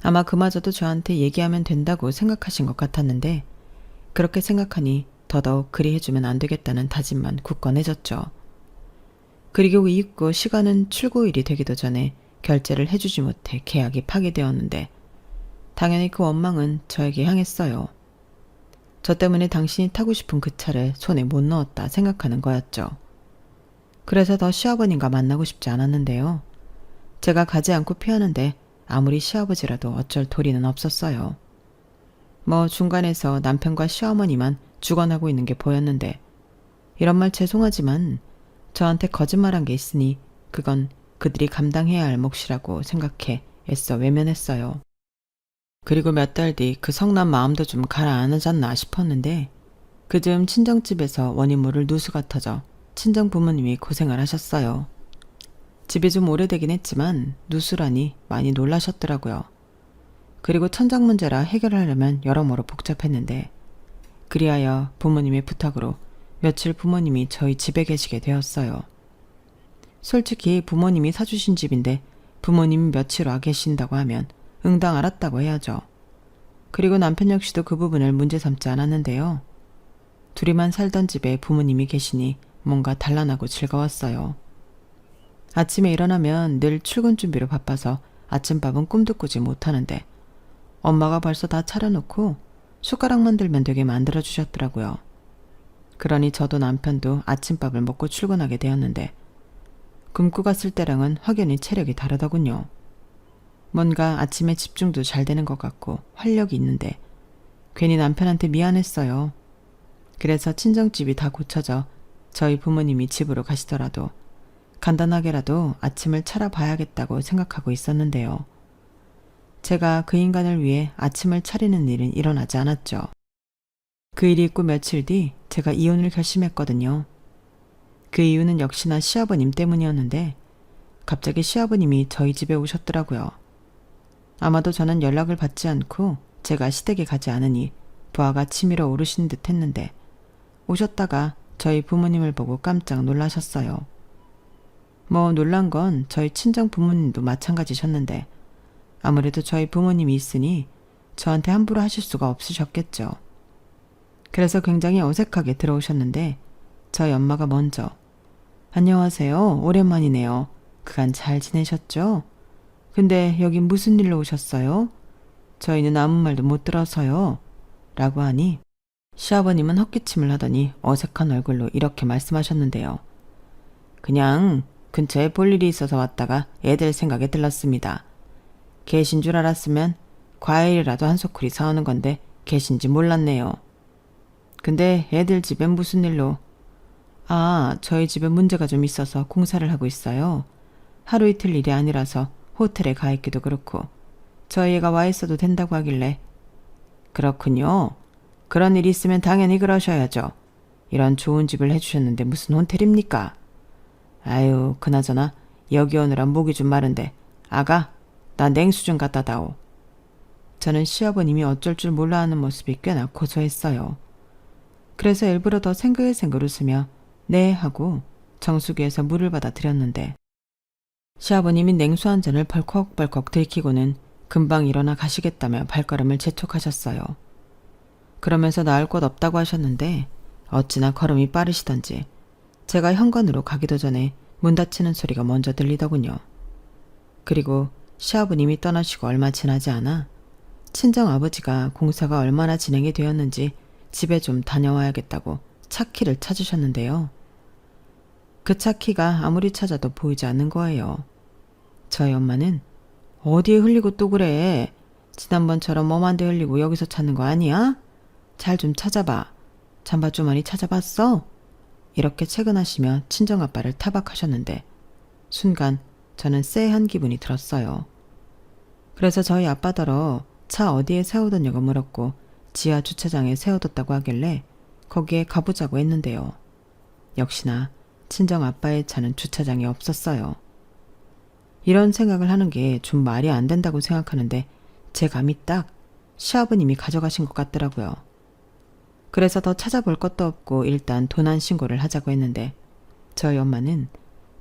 S1: 아마 그마저도 저한테 얘기하면 된다고 생각하신 것 같았는데 그렇게 생각하니 더더욱 그리 해주면 안 되겠다는 다짐만 굳건해졌죠. 그리고 이윽고 시간은 출고일이 되기도 전에 결제를 해주지 못해 계약이 파기되었는데 당연히 그 원망은 저에게 향했어요. 저 때문에 당신이 타고 싶은 그 차를 손에 못 넣었다 생각하는 거였죠. 그래서 더 시아버님과 만나고 싶지 않았는데요. 제가 가지 않고 피하는데 아무리 시아버지라도 어쩔 도리는 없었어요. 뭐 중간에서 남편과 시어머니만 죽어나고 있는 게 보였는데 이런 말 죄송하지만 저한테 거짓말한 게 있으니 그건 그들이 감당해야 할 몫이라고 생각해 애써 외면했어요. 그리고 몇 달 뒤 그 성난 마음도 좀 가라앉았나 싶었는데 그즈음 친정집에서 원인 모를 누수가 터져 친정 부모님이 고생을 하셨어요. 집이 좀 오래되긴 했지만 누수라니 많이 놀라셨더라고요. 그리고 천장 문제라 해결하려면 여러모로 복잡했는데 그리하여 부모님의 부탁으로 며칠 부모님이 저희 집에 계시게 되었어요. 솔직히 부모님이 사주신 집인데 부모님이 며칠 와 계신다고 하면 응당 알았다고 해야죠. 그리고 남편 역시도 그 부분을 문제 삼지 않았는데요. 둘이만 살던 집에 부모님이 계시니 뭔가 단란하고 즐거웠어요. 아침에 일어나면 늘 출근 준비로 바빠서 아침밥은 꿈도 꾸지 못하는데 엄마가 벌써 다 차려놓고 숟가락만 들면 되게 만들어주셨더라고요. 그러니 저도 남편도 아침밥을 먹고 출근하게 되었는데 굶고 갔을 때랑은 확연히 체력이 다르더군요. 뭔가 아침에 집중도 잘 되는 것 같고 활력이 있는데 괜히 남편한테 미안했어요. 그래서 친정집이 다 고쳐져 저희 부모님이 집으로 가시더라도 간단하게라도 아침을 차려봐야겠다고 생각하고 있었는데요. 제가 그 인간을 위해 아침을 차리는 일은 일어나지 않았죠. 그 일이 있고 며칠 뒤 제가 이혼을 결심했거든요. 그 이유는 역시나 시아버님 때문이었는데 갑자기 시아버님이 저희 집에 오셨더라고요. 아마도 저는 연락을 받지 않고 제가 시댁에 가지 않으니 부하가 치밀어 오르신 듯 했는데 오셨다가 저희 부모님을 보고 깜짝 놀라셨어요. 뭐 놀란 건 저희 친정 부모님도 마찬가지셨는데 아무래도 저희 부모님이 있으니 저한테 함부로 하실 수가 없으셨겠죠. 그래서 굉장히 어색하게 들어오셨는데 저희 엄마가 먼저 안녕하세요. 오랜만이네요. 그간 잘 지내셨죠? 근데 여긴 무슨 일로 오셨어요? 저희는 아무 말도 못 들어서요. 라고 하니 시아버님은 헛기침을 하더니 어색한 얼굴로 이렇게 말씀하셨는데요. 그냥 근처에 볼 일이 있어서 왔다가 애들 생각에 들렀습니다. 계신 줄 알았으면 과일이라도 한 소쿠리 사오는 건데 계신지 몰랐네요. 근데 애들 집엔 무슨 일로? 아, 저희 집에 문제가 좀 있어서 공사를 하고 있어요. 하루 이틀 일이 아니라서 호텔에 가 있기도 그렇고 저희 애가 와 있어도 된다고 하길래 그렇군요. 그런 일이 있으면 당연히 그러셔야죠. 이런 좋은 집을 해주셨는데 무슨 호텔입니까? 아유, 그나저나 여기 오느라 목이 좀 마른데 아가, 나 냉수 좀 갖다 다오. 저는 시아버님이 어쩔 줄 몰라 하는 모습이 꽤나 고소했어요. 그래서 일부러 더 생글생글 웃으며 네 하고 정수기에서 물을 받아 드렸는데 시아버님이 냉수 한 잔을 벌컥벌컥 들이키고는 금방 일어나 가시겠다며 발걸음을 재촉하셨어요. 그러면서 나을 곳 없다고 하셨는데 어찌나 걸음이 빠르시던지 제가 현관으로 가기도 전에 문 닫히는 소리가 먼저 들리더군요. 그리고 시아버님이 떠나시고 얼마 지나지 않아 친정아버지가 공사가 얼마나 진행이 되었는지 집에 좀 다녀와야겠다고 차키를 찾으셨는데요. 그 차키가 아무리 찾아도 보이지 않는 거예요. 저희 엄마는 어디에 흘리고 또 그래? 지난번처럼 엄한데 흘리고 여기서 찾는 거 아니야? 잘 좀 찾아봐. 잠바주머니 찾아봤어? 이렇게 채근하시며 친정아빠를 타박하셨는데 순간 저는 쎄한 기분이 들었어요. 그래서 저희 아빠더러 차 어디에 세워뒀냐고 물었고 지하 주차장에 세워뒀다고 하길래 거기에 가보자고 했는데요. 역시나 친정아빠의 차는 주차장에 없었어요. 이런 생각을 하는 게 좀 말이 안 된다고 생각하는데 제 감이 딱 시아버님이 가져가신 것 같더라고요. 그래서 더 찾아볼 것도 없고 일단 도난 신고를 하자고 했는데 저희 엄마는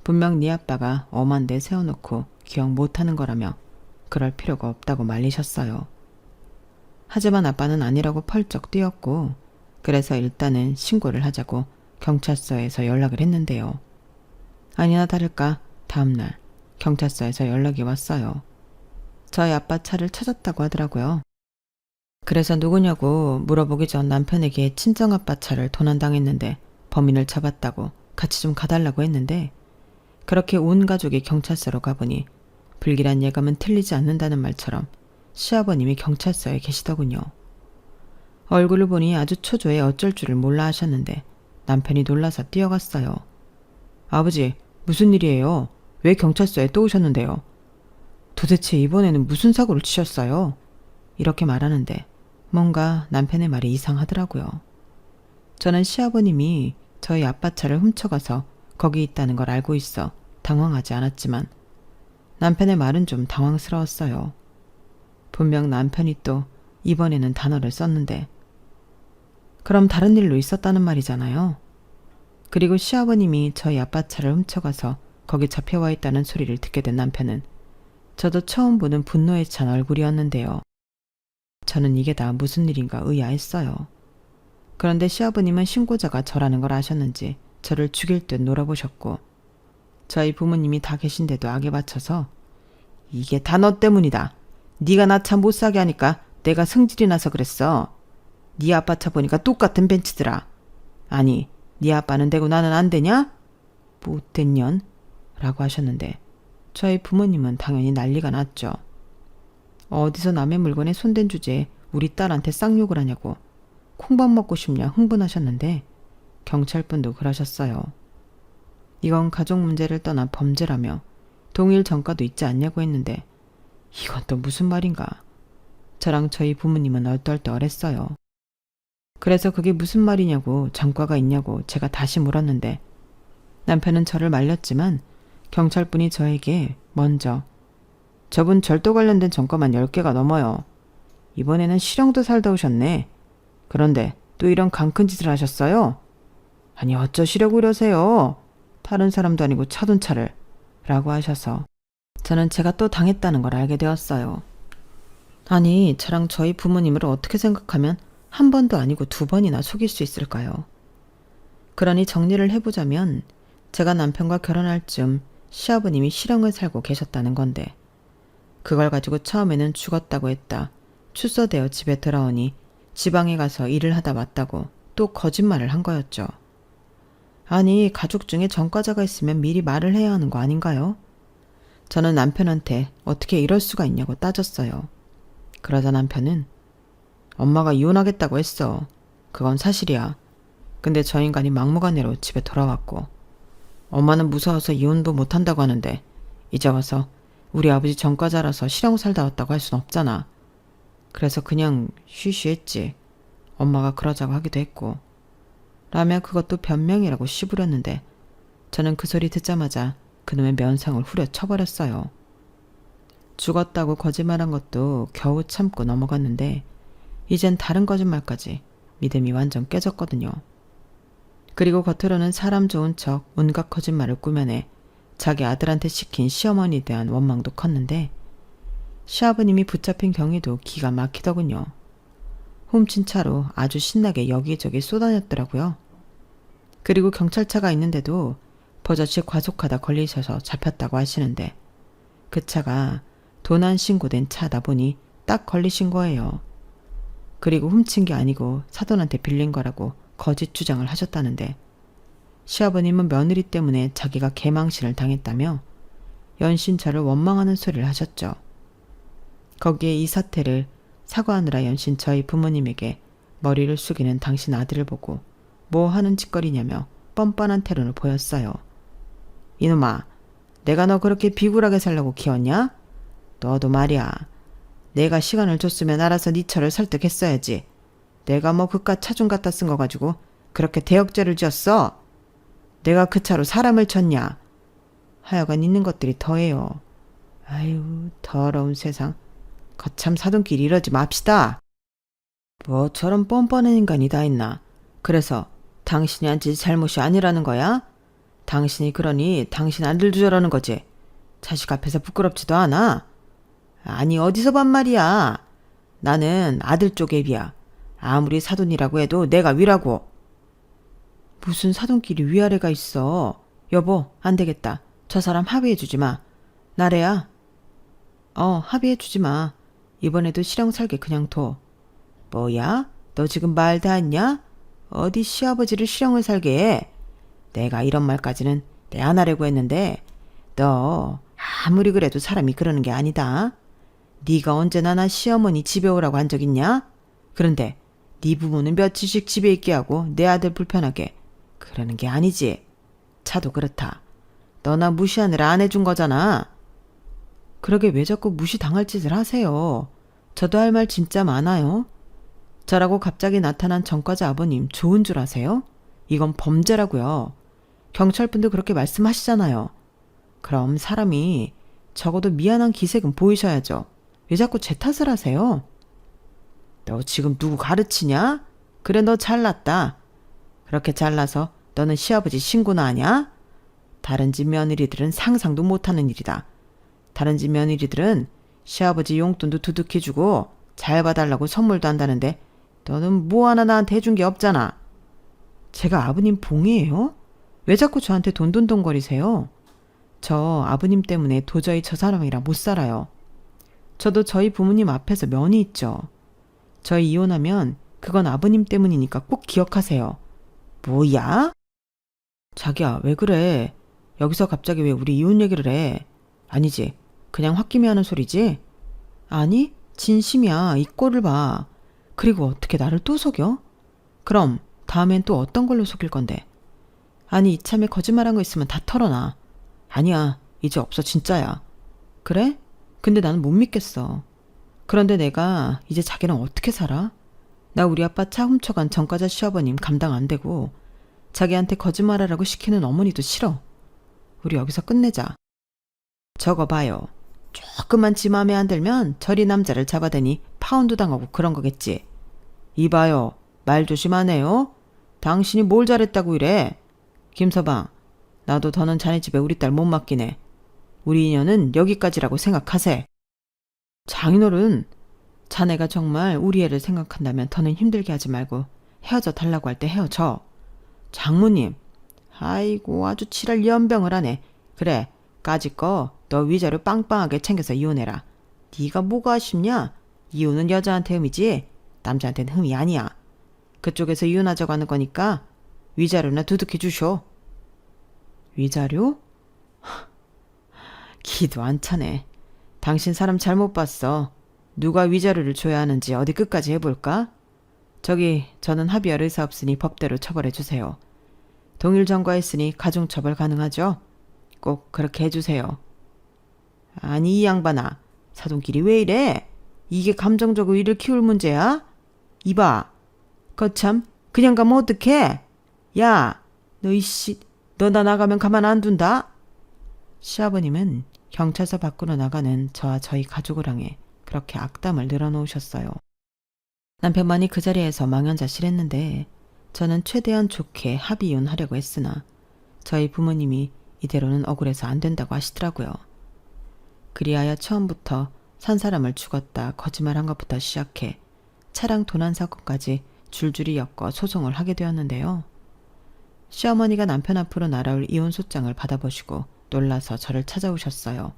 S1: 분명 네 아빠가 엄한 데 세워놓고 기억 못하는 거라며 그럴 필요가 없다고 말리셨어요. 하지만 아빠는 아니라고 펄쩍 뛰었고 그래서 일단은 신고를 하자고 경찰서에서 연락을 했는데요. 아니나 다를까 다음날 경찰서에서 연락이 왔어요. 저희 아빠 차를 찾았다고 하더라고요. 그래서 누구냐고 물어보기 전 남편에게 친정아빠 차를 도난당했는데 범인을 잡았다고 같이 좀 가달라고 했는데 그렇게 온 가족이 경찰서로 가보니 불길한 예감은 틀리지 않는다는 말처럼 시아버님이 경찰서에 계시더군요. 얼굴을 보니 아주 초조해 어쩔 줄을 몰라 하셨는데 남편이 놀라서 뛰어갔어요. 아버지, 무슨 일이에요? 왜 경찰서에 또 오셨는데요? 도대체 이번에는 무슨 사고를 치셨어요? 이렇게 말하는데 뭔가 남편의 말이 이상하더라고요. 저는 시아버님이 저희 아빠 차를 훔쳐가서 거기 있다는 걸 알고 있어 당황하지 않았지만 남편의 말은 좀 당황스러웠어요. 분명 남편이 또 이번에는 단어를 썼는데 그럼 다른 일로 있었다는 말이잖아요. 그리고 시아버님이 저희 아빠 차를 훔쳐가서 거기 잡혀와 있다는 소리를 듣게 된 남편은 저도 처음 보는 분노에 찬 얼굴이었는데요. 저는 이게 다 무슨 일인가 의아했어요. 그런데 시아버님은 신고자가 저라는 걸 아셨는지 저를 죽일 듯 놀아보셨고 저희 부모님이 다 계신데도 악에 받쳐서 이게 다 너 때문이다. 네가 나 차 못 사게 하니까 내가 성질이 나서 그랬어. 네 아빠 차 보니까 똑같은 벤츠더라. 아니, 네 아빠는 되고 나는 안 되냐? 못된 년? 라고 하셨는데 저희 부모님은 당연히 난리가 났죠. 어디서 남의 물건에 손댄 주제에 우리 딸한테 쌍욕을 하냐고 콩밥 먹고 싶냐 흥분하셨는데 경찰분도 그러셨어요. 이건 가족 문제를 떠나 범죄라며 동일 전과도 있지 않냐고 했는데 이건 또 무슨 말인가. 저랑 저희 부모님은 얼떨떨했어요. 그래서 그게 무슨 말이냐고 전과가 있냐고 제가 다시 물었는데 남편은 저를 말렸지만 경찰분이 저에게 먼저 저분 절도 관련된 전과만 10개가 넘어요. 이번에는 실형도 살다 오셨네. 그런데 또 이런 강큰 짓을 하셨어요? 아니 어쩌시려고 그러세요? 다른 사람도 아니고 차돈 차를 라고 하셔서 저는 제가 또 당했다는 걸 알게 되었어요. 아니 저랑 저희 부모님을 어떻게 생각하면 한 번도 아니고 2번이나 속일 수 있을까요? 그러니 정리를 해보자면 제가 남편과 결혼할 즈음 시아버님이 실형을 살고 계셨다는 건데 그걸 가지고 처음에는 죽었다고 했다. 출소되어 집에 돌아오니 지방에 가서 일을 하다 왔다고 또 거짓말을 한 거였죠. 아니 가족 중에 전과자가 있으면 미리 말을 해야 하는 거 아닌가요? 저는 남편한테 어떻게 이럴 수가 있냐고 따졌어요. 그러자 남편은 엄마가 이혼하겠다고 했어. 그건 사실이야. 근데 저 인간이 막무가내로 집에 돌아왔고 엄마는 무서워서 이혼도 못한다고 하는데 이제 와서 우리 아버지 전과자라서 실형 살다 왔다고 할 순 없잖아. 그래서 그냥 쉬쉬했지. 엄마가 그러자고 하기도 했고 라며 그것도 변명이라고 씹으렸는데 저는 그 소리 듣자마자 그놈의 면상을 후려쳐버렸어요. 죽었다고 거짓말한 것도 겨우 참고 넘어갔는데 이젠 다른 거짓말까지 믿음이 완전 깨졌거든요. 그리고 겉으로는 사람 좋은 척 온갖 거짓말을 꾸며내 자기 아들한테 시킨 시어머니에 대한 원망도 컸는데 시아버님이 붙잡힌 경위도 기가 막히더군요. 훔친 차로 아주 신나게 여기저기 쏘다녔더라고요. 그리고 경찰차가 있는데도 버젓이 과속하다 걸리셔서 잡혔다고 하시는데 그 차가 도난 신고된 차다 보니 딱 걸리신 거예요. 그리고 훔친 게 아니고 사돈한테 빌린 거라고 거짓 주장을 하셨다는데 시아버님은 며느리 때문에 자기가 개망신을 당했다며 연신차를 원망하는 소리를 하셨죠. 거기에 이 사태를 사과하느라 연신 저희 부모님에게 머리를 숙이는 당신 아들을 보고 뭐 하는 짓거리냐며 뻔뻔한 태도를 보였어요. 이놈아, 내가 너 그렇게 비굴하게 살려고 키웠냐? 너도 말이야. 내가 시간을 줬으면 알아서 네 처를 설득했어야지. 내가 뭐 그깟 차 좀 갖다 쓴 거 가지고 그렇게 대역죄를 지었어? 내가 그 차로 사람을 쳤냐? 하여간 있는 것들이 더해요. 아유, 더러운 세상. 거참 사돈끼리 이러지 맙시다. 뭐 저런 뻔뻔한 인간이 다 있나. 그래서 당신이 한 짓이 잘못이 아니라는 거야? 당신이 그러니 당신 아들도 저러는 거지. 자식 앞에서 부끄럽지도 않아? 아니 어디서 반말이야. 나는 아들 쪽 애비야. 아무리 사돈이라고 해도 내가 위라고. 무슨 사돈끼리 위아래가 있어. 여보 안 되겠다. 저 사람 합의해주지 마. 나래야. 합의해주지 마. 이번에도 실형 살게 그냥 둬. 뭐야? 너 지금 말 다 했냐? 어디 시아버지를 실형을 살게 해. 내가 이런 말까지는 내 안 하려고 했는데 너 아무리 그래도 사람이 그러는 게 아니다. 네가 언제나 나 시어머니 집에 오라고 한 적 있냐? 그런데 네 부모는 며칠씩 집에 있게 하고 내 아들 불편하게 그러는 게 아니지. 차도 그렇다. 너 나 무시하느라 안 해준 거잖아. 그러게 왜 자꾸 무시당할 짓을 하세요. 저도 할 말 진짜 많아요. 저라고 갑자기 나타난 전과자 아버님 좋은 줄 아세요? 이건 범죄라고요. 경찰분도 그렇게 말씀하시잖아요. 그럼 사람이 적어도 미안한 기색은 보이셔야죠. 왜 자꾸 제 탓을 하세요? 너 지금 누구 가르치냐? 그래 너 잘났다. 그렇게 잘나서 너는 시아버지 신고나 하냐? 다른 집 며느리들은 상상도 못하는 일이다. 다른 집 며느리들은 시아버지 용돈도 두둑히 주고 잘 봐달라고 선물도 한다는데 너는 뭐 하나 나한테 해준 게 없잖아. 제가 아버님 봉이에요? 왜 자꾸 저한테 돈돈돈거리세요? 저 아버님 때문에 도저히 저 사람이랑 못 살아요. 저도 저희 부모님 앞에서 면이 있죠. 저희 이혼하면 그건 아버님 때문이니까 꼭 기억하세요. 뭐야? 자기야 왜 그래? 여기서 갑자기 왜 우리 이혼 얘기를 해? 아니지. 그냥 홧김에 하는 소리지? 아니 진심이야. 이 꼴을 봐. 그리고 어떻게 나를 또 속여? 그럼 다음엔 또 어떤 걸로 속일 건데? 아니 이참에 거짓말한 거 있으면 다 털어놔. 아니야 이제 없어 진짜야. 그래? 근데 나는 못 믿겠어. 그런데 내가 이제 자기랑 어떻게 살아? 나 우리 아빠 차 훔쳐간 전과자 시아버님 감당 안 되고 자기한테 거짓말하라고 시키는 어머니도 싫어. 우리 여기서 끝내자. 저거 봐요. 조금만 지 맘에 안 들면 저리 남자를 잡아대니 파혼도 당하고 그런 거겠지. 이봐요. 말 조심하네요. 당신이 뭘 잘했다고 이래. 김서방, 나도 더는 자네 집에 우리 딸 못 맡기네. 우리 인연은 여기까지라고 생각하세. 장인어른, 자네가 정말 우리 애를 생각한다면 더는 힘들게 하지 말고 헤어져 달라고 할 때 헤어져. 장모님, 아이고 아주 지랄 연병을 하네. 그래, 까짓 거 너 위자료 빵빵하게 챙겨서 이혼해라. 네가 뭐가 아쉽냐? 이혼은 여자한테 흠이지 남자한테는 흠이 아니야. 그쪽에서 이혼하자고 하는 거니까 위자료나 두둑히 주쇼. 위자료? 기도 안 차네. 당신 사람 잘못 봤어. 누가 위자료를 줘야 하는지 어디 끝까지 해볼까? 저는 합의할 의사 없으니 법대로 처벌해 주세요. 동일 전과했으니 가중처벌 가능하죠? 꼭 그렇게 해주세요. 아니 이 양반아, 사돈끼리 왜 이래? 이게 감정적으로 이를 키울 문제야? 이봐, 거참 그냥 가면 어떡해? 야, 너 이씨, 너 나 나가면 가만 안 둔다? 시아버님은 경찰서 밖으로 나가는 저와 저희 가족을 향해 그렇게 악담을 늘어놓으셨어요. 남편만이 그 자리에서 망연자실했는데 저는 최대한 좋게 합의 이혼하려고 했으나 저희 부모님이 이대로는 억울해서 안 된다고 하시더라고요. 그리하여 처음부터 산 사람을 죽었다 거짓말한 것부터 시작해 차량 도난 사건까지 줄줄이 엮어 소송을 하게 되었는데요. 시어머니가 남편 앞으로 날아올 이혼 소장을 받아보시고 놀라서 저를 찾아오셨어요.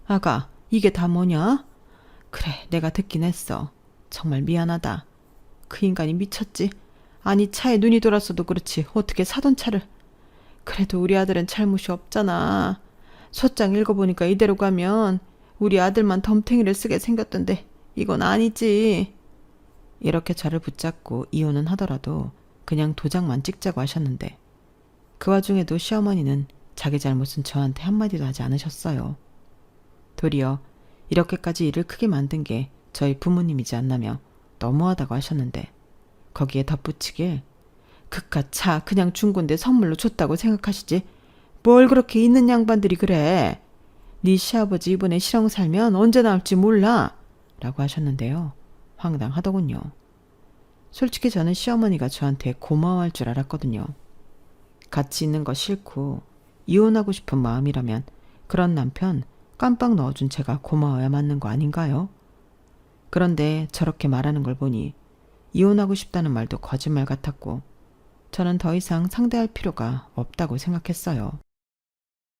S1: 아가, 이게 다 뭐냐? 그래, 내가 듣긴 했어. 정말 미안하다. 그 인간이 미쳤지. 아니 차에 눈이 돌았어도 그렇지 어떻게 사돈 차를. 그래도 우리 아들은 잘못이 없잖아. 소장 읽어보니까 이대로 가면 우리 아들만 덤탱이를 쓰게 생겼던데 이건 아니지. 이렇게 저를 붙잡고 이혼은 하더라도 그냥 도장만 찍자고 하셨는데 그 와중에도 시어머니는 자기 잘못은 저한테 한마디도 하지 않으셨어요. 도리어 이렇게까지 일을 크게 만든 게 저희 부모님이지 않나며 너무하다고 하셨는데 거기에 덧붙이길 그깟 차 그냥 준 건데 선물로 줬다고 생각하시지 뭘 그렇게 있는 양반들이 그래. 네 시아버지 이번에 실형 살면 언제 나올지 몰라 라고 하셨는데요. 황당하더군요. 솔직히 저는 시어머니가 저한테 고마워할 줄 알았거든요. 같이 있는 거 싫고 이혼하고 싶은 마음이라면 그런 남편 깜빡 넣어준 제가 고마워야 맞는 거 아닌가요? 그런데 저렇게 말하는 걸 보니 이혼하고 싶다는 말도 거짓말 같았고 저는 더 이상 상대할 필요가 없다고 생각했어요.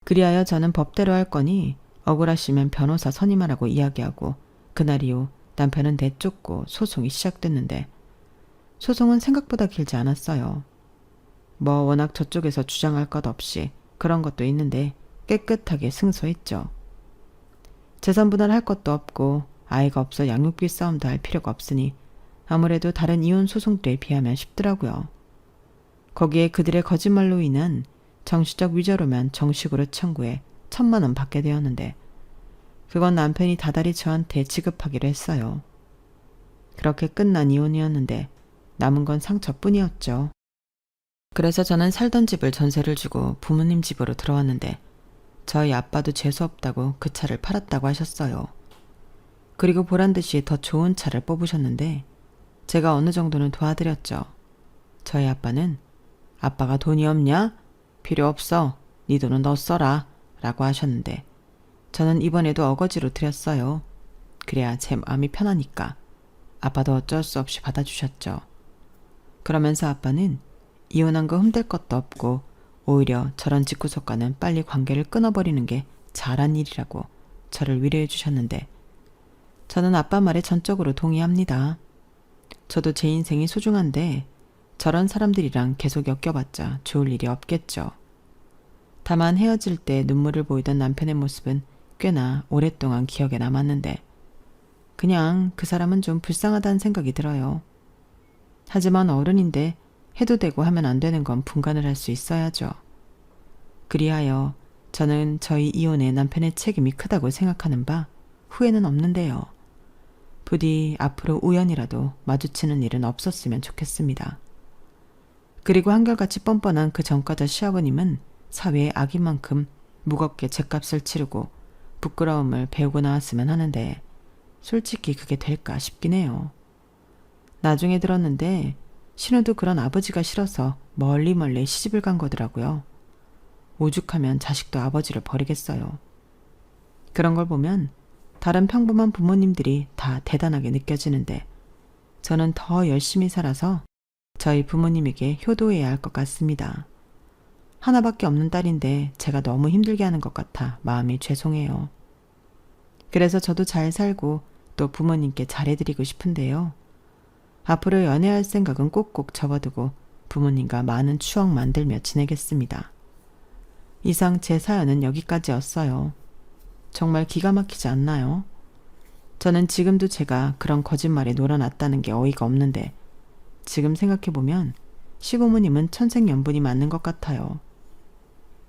S1: 그리하여 저는 법대로 할 거니 억울하시면 변호사 선임하라고 이야기하고 그날 이후 남편은 내쫓고 소송이 시작됐는데 소송은 생각보다 길지 않았어요. 뭐 워낙 저쪽에서 주장할 것 없이 그런 것도 있는데 깨끗하게 승소했죠. 재산 분할할 것도 없고 아이가 없어 양육비 싸움도 할 필요가 없으니 아무래도 다른 이혼 소송들에 비하면 쉽더라고요. 거기에 그들의 거짓말로 인한 정신적 위자료만 정식으로 청구해 1,000만 원 받게 되었는데 그건 남편이 다달이 저한테 지급하기로 했어요. 그렇게 끝난 이혼이었는데 남은 건 상처뿐이었죠. 그래서 저는 살던 집을 전세를 주고 부모님 집으로 들어왔는데 저희 아빠도 재수없다고 그 차를 팔았다고 하셨어요. 그리고 보란듯이 더 좋은 차를 뽑으셨는데 제가 어느 정도는 도와드렸죠. 저희 아빠는 아빠가 돈이 없냐? 필요 없어. 네 돈은 너 써라 라고 하셨는데 저는 이번에도 어거지로 드렸어요. 그래야 제 마음이 편하니까. 아빠도 어쩔 수 없이 받아주셨죠. 그러면서 아빠는 이혼한 거 흠될 것도 없고 오히려 저런 집구석과는 빨리 관계를 끊어버리는 게 잘한 일이라고 저를 위로해 주셨는데 저는 아빠 말에 전적으로 동의합니다. 저도 제 인생이 소중한데 저런 사람들이랑 계속 엮여봤자 좋을 일이 없겠죠. 다만 헤어질 때 눈물을 보이던 남편의 모습은 꽤나 오랫동안 기억에 남았는데 그냥 그 사람은 좀 불쌍하다는 생각이 들어요. 하지만 어른인데 해도 되고 하면 안 되는 건 분간을 할 수 있어야죠. 그리하여 저는 저희 이혼에 남편의 책임이 크다고 생각하는 바 후회는 없는데요. 부디 앞으로 우연이라도 마주치는 일은 없었으면 좋겠습니다. 그리고 한결같이 뻔뻔한 그 전과자 시아버님은 사회의 악인 만큼 무겁게 죗값을 치르고 부끄러움을 배우고 나왔으면 하는데 솔직히 그게 될까 싶긴 해요. 나중에 들었는데 신우도 그런 아버지가 싫어서 멀리 시집을 간 거더라고요. 오죽하면 자식도 아버지를 버리겠어요. 그런 걸 보면 다른 평범한 부모님들이 다 대단하게 느껴지는데 저는 더 열심히 살아서 저희 부모님에게 효도해야 할 것 같습니다. 하나밖에 없는 딸인데 제가 너무 힘들게 하는 것 같아 마음이 죄송해요. 그래서 저도 잘 살고 또 부모님께 잘해드리고 싶은데요. 앞으로 연애할 생각은 꼭꼭 접어두고 부모님과 많은 추억 만들며 지내겠습니다. 이상 제 사연은 여기까지였어요. 정말 기가 막히지 않나요? 저는 지금도 제가 그런 거짓말에 놀아났다는 게 어이가 없는데 지금 생각해보면 시부모님은 천생연분이 맞는 것 같아요.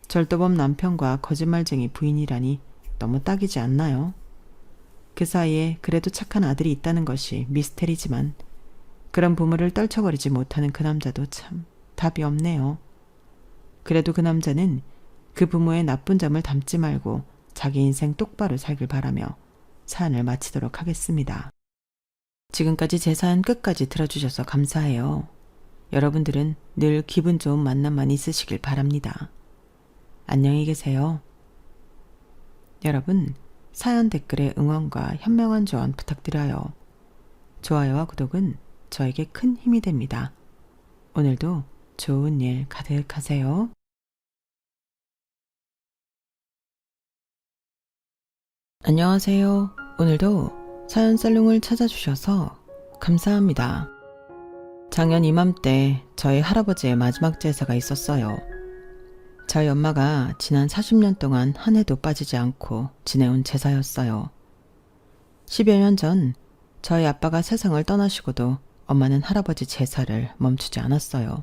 S1: 절도범 남편과 거짓말쟁이 부인이라니 너무 딱이지 않나요? 그 사이에 그래도 착한 아들이 있다는 것이 미스테리지만 그런 부모를 떨쳐버리지 못하는 그 남자도 참 답이 없네요. 그래도 그 남자는 그 부모의 나쁜 점을 담지 말고 자기 인생 똑바로 살길 바라며 사연을 마치도록 하겠습니다. 지금까지 제 사연 끝까지 들어주셔서 감사해요. 여러분들은 늘 기분 좋은 만남만 있으시길 바랍니다. 안녕히 계세요. 여러분, 사연 댓글에 응원과 현명한 조언 부탁드려요. 좋아요와 구독은 저에게 큰 힘이 됩니다. 오늘도 좋은 일 가득하세요. 안녕하세요. 오늘도 사연 살롱을 찾아주셔서 감사합니다. 작년 이맘때 저희 할아버지의 마지막 제사가 있었어요. 저희 엄마가 지난 40년 동안 한 해도 빠지지 않고 지내온 제사였어요. 10여 년 전 저희 아빠가 세상을 떠나시고도 엄마는 할아버지 제사를 멈추지 않았어요.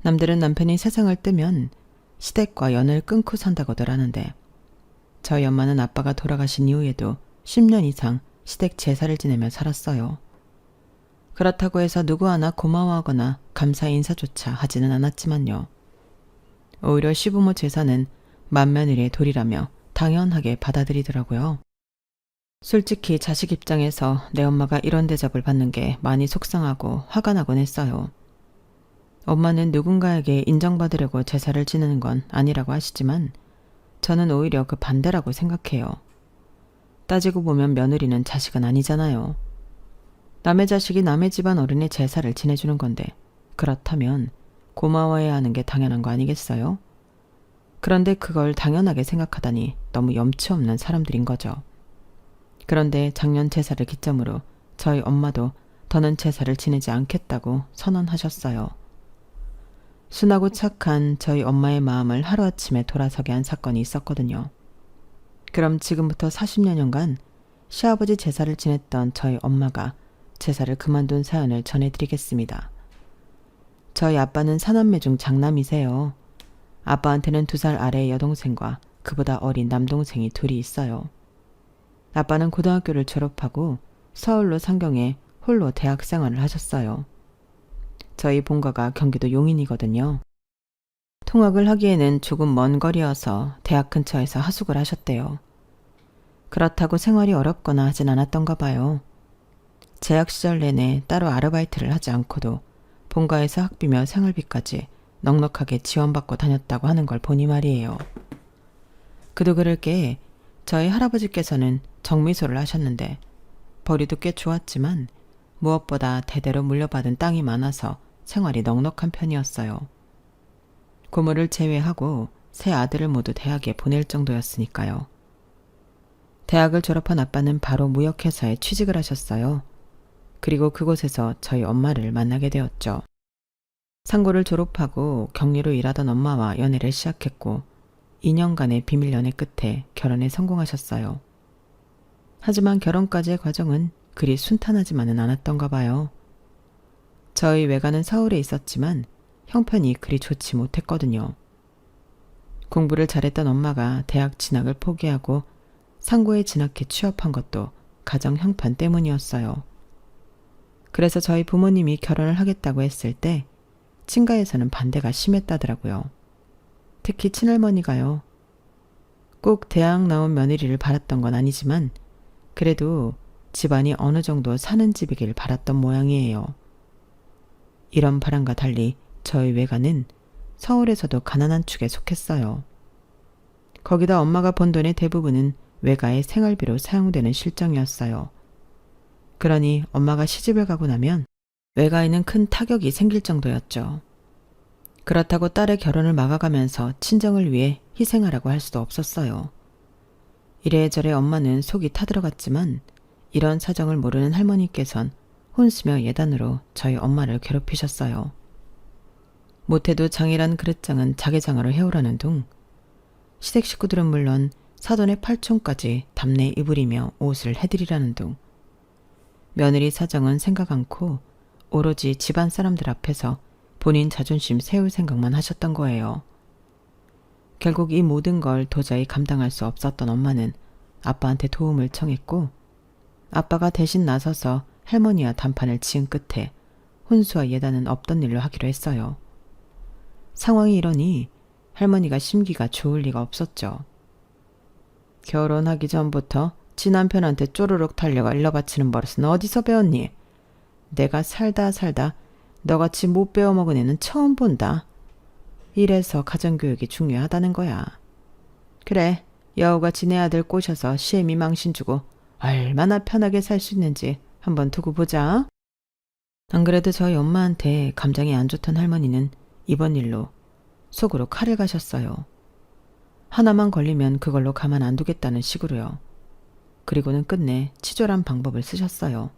S1: 남들은 남편이 세상을 뜨면 시댁과 연을 끊고 산다고들 하는데 저희 엄마는 아빠가 돌아가신 이후에도 10년 이상 시댁 제사를 지내며 살았어요. 그렇다고 해서 누구 하나 고마워하거나 감사 인사조차 하지는 않았지만요. 오히려 시부모 제사는 맏며느리의 도리라며 당연하게 받아들이더라고요. 솔직히 자식 입장에서 내 엄마가 이런 대접을 받는 게 많이 속상하고 화가 나곤 했어요. 엄마는 누군가에게 인정받으려고 제사를 지내는 건 아니라고 하시지만 저는 오히려 그 반대라고 생각해요. 따지고 보면 며느리는 자식은 아니잖아요. 남의 자식이 남의 집안 어른의 제사를 지내주는 건데 그렇다면 고마워해야 하는 게 당연한 거 아니겠어요? 그런데 그걸 당연하게 생각하다니 너무 염치 없는 사람들인 거죠. 그런데 작년 제사를 기점으로 저희 엄마도 더는 제사를 지내지 않겠다고 선언하셨어요. 순하고 착한 저희 엄마의 마음을 하루아침에 돌아서게 한 사건이 있었거든요. 그럼 지금부터 40여 년간 시아버지 제사를 지냈던 저희 엄마가 제사를 그만둔 사연을 전해드리겠습니다. 저희 아빠는 사남매 중 장남이세요. 아빠한테는 2살 아래의 여동생과 그보다 어린 남동생이 둘이 있어요. 아빠는 고등학교를 졸업하고 서울로 상경해 홀로 대학 생활을 하셨어요. 저희 본가가 경기도 용인이거든요. 통학을 하기에는 조금 먼 거리여서 대학 근처에서 하숙을 하셨대요. 그렇다고 생활이 어렵거나 하진 않았던가 봐요. 재학 시절 내내 따로 아르바이트를 하지 않고도 본가에서 학비며 생활비까지 넉넉하게 지원받고 다녔다고 하는 걸 보니 말이에요. 그도 그럴 게 저희 할아버지께서는 정미소를 하셨는데 벌이도 꽤 좋았지만 무엇보다 대대로 물려받은 땅이 많아서 생활이 넉넉한 편이었어요. 고모를 제외하고 세 아들을 모두 대학에 보낼 정도였으니까요. 대학을 졸업한 아빠는 바로 무역회사에 취직을 하셨어요. 그리고 그곳에서 저희 엄마를 만나게 되었죠. 상고를 졸업하고 격리로 일하던 엄마와 연애를 시작했고 2년간의 비밀 연애 끝에 결혼에 성공하셨어요. 하지만 결혼까지의 과정은 그리 순탄하지만은 않았던가 봐요. 저희 외가는 서울에 있었지만 형편이 그리 좋지 못했거든요. 공부를 잘했던 엄마가 대학 진학을 포기하고 상고에 진학해 취업한 것도 가정 형편 때문이었어요. 그래서 저희 부모님이 결혼을 하겠다고 했을 때 친가에서는 반대가 심했다더라고요. 특히 친할머니가요. 꼭 대학 나온 며느리를 바랐던 건 아니지만 그래도 집안이 어느 정도 사는 집이길 바랐던 모양이에요. 이런 바람과 달리 저희 외가는 서울에서도 가난한 축에 속했어요. 거기다 엄마가 번 돈의 대부분은 외가의 생활비로 사용되는 실정이었어요. 그러니 엄마가 시집을 가고 나면 외가에는 큰 타격이 생길 정도였죠. 그렇다고 딸의 결혼을 막아가면서 친정을 위해 희생하라고 할 수도 없었어요. 이래저래 엄마는 속이 타들어갔지만 이런 사정을 모르는 할머니께선 혼수며 예단으로 저희 엄마를 괴롭히셨어요. 못해도 장이란 그릇장은 자개장으로 해오라는 둥 시댁 식구들은 물론 사돈의 팔촌까지 답내 입으리며 옷을 해드리라는 둥 며느리 사정은 생각 않고 오로지 집안 사람들 앞에서 본인 자존심 세울 생각만 하셨던 거예요. 결국 이 모든 걸 도저히 감당할 수 없었던 엄마는 아빠한테 도움을 청했고 아빠가 대신 나서서 할머니와 단판을 지은 끝에 혼수와 예단은 없던 일로 하기로 했어요. 상황이 이러니 할머니가 심기가 좋을 리가 없었죠. 결혼하기 전부터 지 남편한테 쪼르륵 달려가 일러 바치는 버릇은 어디서 배웠니? 내가 살다 너같이 못 배워먹은 애는 처음 본다. 이래서 가정교육이 중요하다는 거야. 그래, 여우같이 내 아들 꼬셔서 시애미 망신 주고 얼마나 편하게 살 수 있는지 한번 두고 보자. 안 그래도 저희 엄마한테 감정이 안 좋던 할머니는 이번 일로 속으로 칼을 가셨어요. 하나만 걸리면 그걸로 가만 안 두겠다는 식으로요. 그리고는 끝내 치졸한 방법을 쓰셨어요.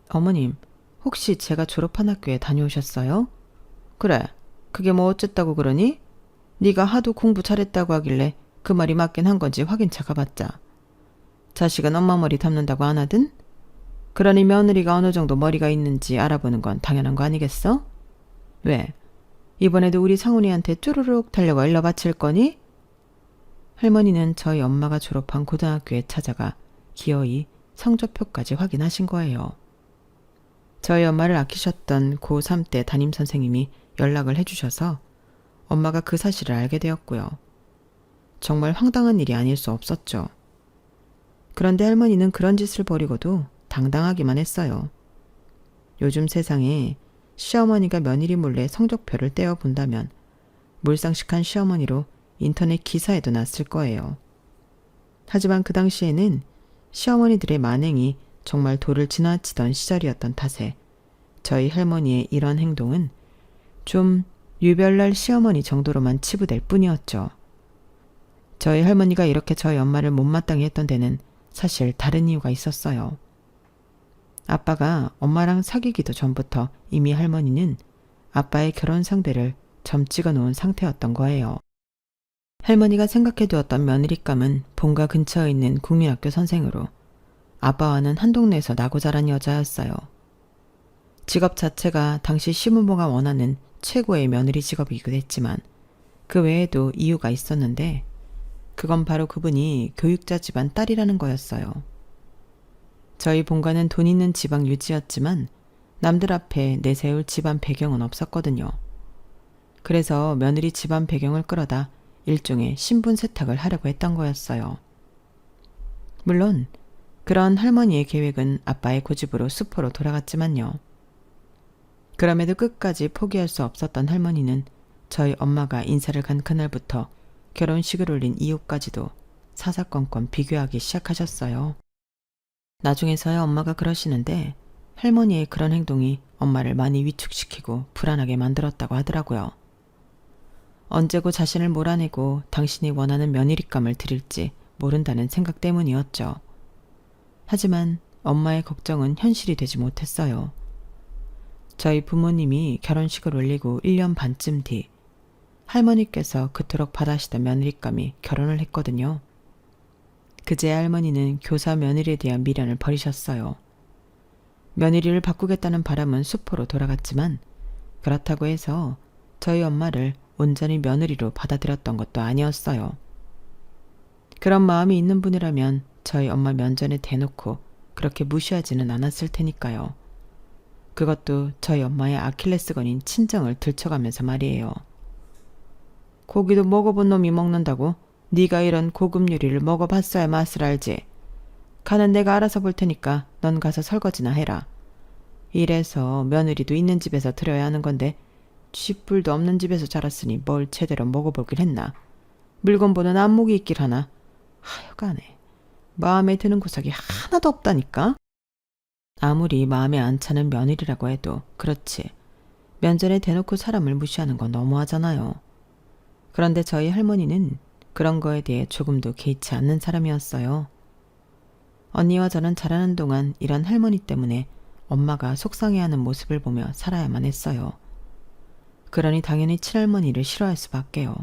S1: 어머님, 혹시 제가 졸업한 학교에 다녀오셨어요? 그래, 그게 뭐 어쨌다고 그러니? 네가 하도 공부 잘했다고 하길래 그 말이 맞긴 한 건지 확인차 가봤자. 자식은 엄마 머리 담는다고 안 하든? 그러니 며느리가 어느 정도 머리가 있는지 알아보는 건 당연한 거 아니겠어? 왜? 이번에도 우리 상훈이한테 쭈루룩 달려가 일러 바칠 거니? 할머니는 저희 엄마가 졸업한 고등학교에 찾아가 기어이 성적표까지 확인하신 거예요. 저희 엄마를 아끼셨던 고3 때 담임선생님이 연락을 해주셔서 엄마가 그 사실을 알게 되었고요. 정말 황당한 일이 아닐 수 없었죠. 그런데 할머니는 그런 짓을 벌이고도 당당하기만 했어요. 요즘 세상에 시어머니가 며느리 몰래 성적표를 떼어본다면 몰상식한 시어머니로 인터넷 기사에도 났을 거예요. 하지만 그 당시에는 시어머니들의 만행이 정말 도를 지나치던 시절이었던 탓에 저희 할머니의 이런 행동은 좀 유별날 시어머니 정도로만 치부될 뿐이었죠. 저희 할머니가 이렇게 저희 엄마를 못마땅히 했던 데는 사실 다른 이유가 있었어요. 아빠가 엄마랑 사귀기도 전부터 이미 할머니는 아빠의 결혼 상대를 점 찍어 놓은 상태였던 거예요. 할머니가 생각해두었던 며느리감은 본가 근처에 있는 국민학교 선생으로 아빠와는 한 동네에서 나고 자란 여자였어요. 직업 자체가 당시 시부모가 원하는 최고의 며느리 직업이기도 했지만 그 외에도 이유가 있었는데 그건 바로 그분이 교육자 집안 딸이라는 거였어요. 저희 본가는 돈 있는 지방 유지였지만 남들 앞에 내세울 집안 배경은 없었거든요. 그래서 며느리 집안 배경을 끌어다 일종의 신분 세탁을 하려고 했던 거였어요. 물론 그런 할머니의 계획은 아빠의 고집으로 수포로 돌아갔지만요. 그럼에도 끝까지 포기할 수 없었던 할머니는 저희 엄마가 인사를 간 그날부터 결혼식을 올린 이후까지도 사사건건 비교하기 시작하셨어요. 나중에서야 엄마가 그러시는데 할머니의 그런 행동이 엄마를 많이 위축시키고 불안하게 만들었다고 하더라고요. 언제고 자신을 몰아내고 당신이 원하는 며느리감을 드릴지 모른다는 생각 때문이었죠. 하지만 엄마의 걱정은 현실이 되지 못했어요. 저희 부모님이 결혼식을 올리고 1년 반쯤 뒤 할머니께서 그토록 바라시던 며느리감이 결혼을 했거든요. 그제 할머니는 교사 며느리에 대한 미련을 버리셨어요. 며느리를 바꾸겠다는 바람은 수포로 돌아갔지만 그렇다고 해서 저희 엄마를 온전히 며느리로 받아들였던 것도 아니었어요. 그런 마음이 있는 분이라면 저희 엄마 면전에 대놓고 그렇게 무시하지는 않았을 테니까요. 그것도 저희 엄마의 아킬레스건인 친정을 들춰가면서 말이에요. 고기도 먹어본 놈이 먹는다고? 네가 이런 고급 요리를 먹어봤어야 맛을 알지. 간은 내가 알아서 볼 테니까 넌 가서 설거지나 해라. 이래서 며느리도 있는 집에서 들여야 하는 건데 쥐뿔도 없는 집에서 자랐으니 뭘 제대로 먹어보길 했나. 물건 보는 안목이 있길 하나. 하여간에 마음에 드는 구석이 하나도 없다니까. 아무리 마음에 안 차는 며느리라고 해도 그렇지. 면전에 대놓고 사람을 무시하는 건 너무하잖아요. 그런데 저희 할머니는 그런 거에 대해 조금도 개의치 않는 사람이었어요. 언니와 저는 자라는 동안 이런 할머니 때문에 엄마가 속상해하는 모습을 보며 살아야만 했어요. 그러니 당연히 친할머니를 싫어할 수밖에요.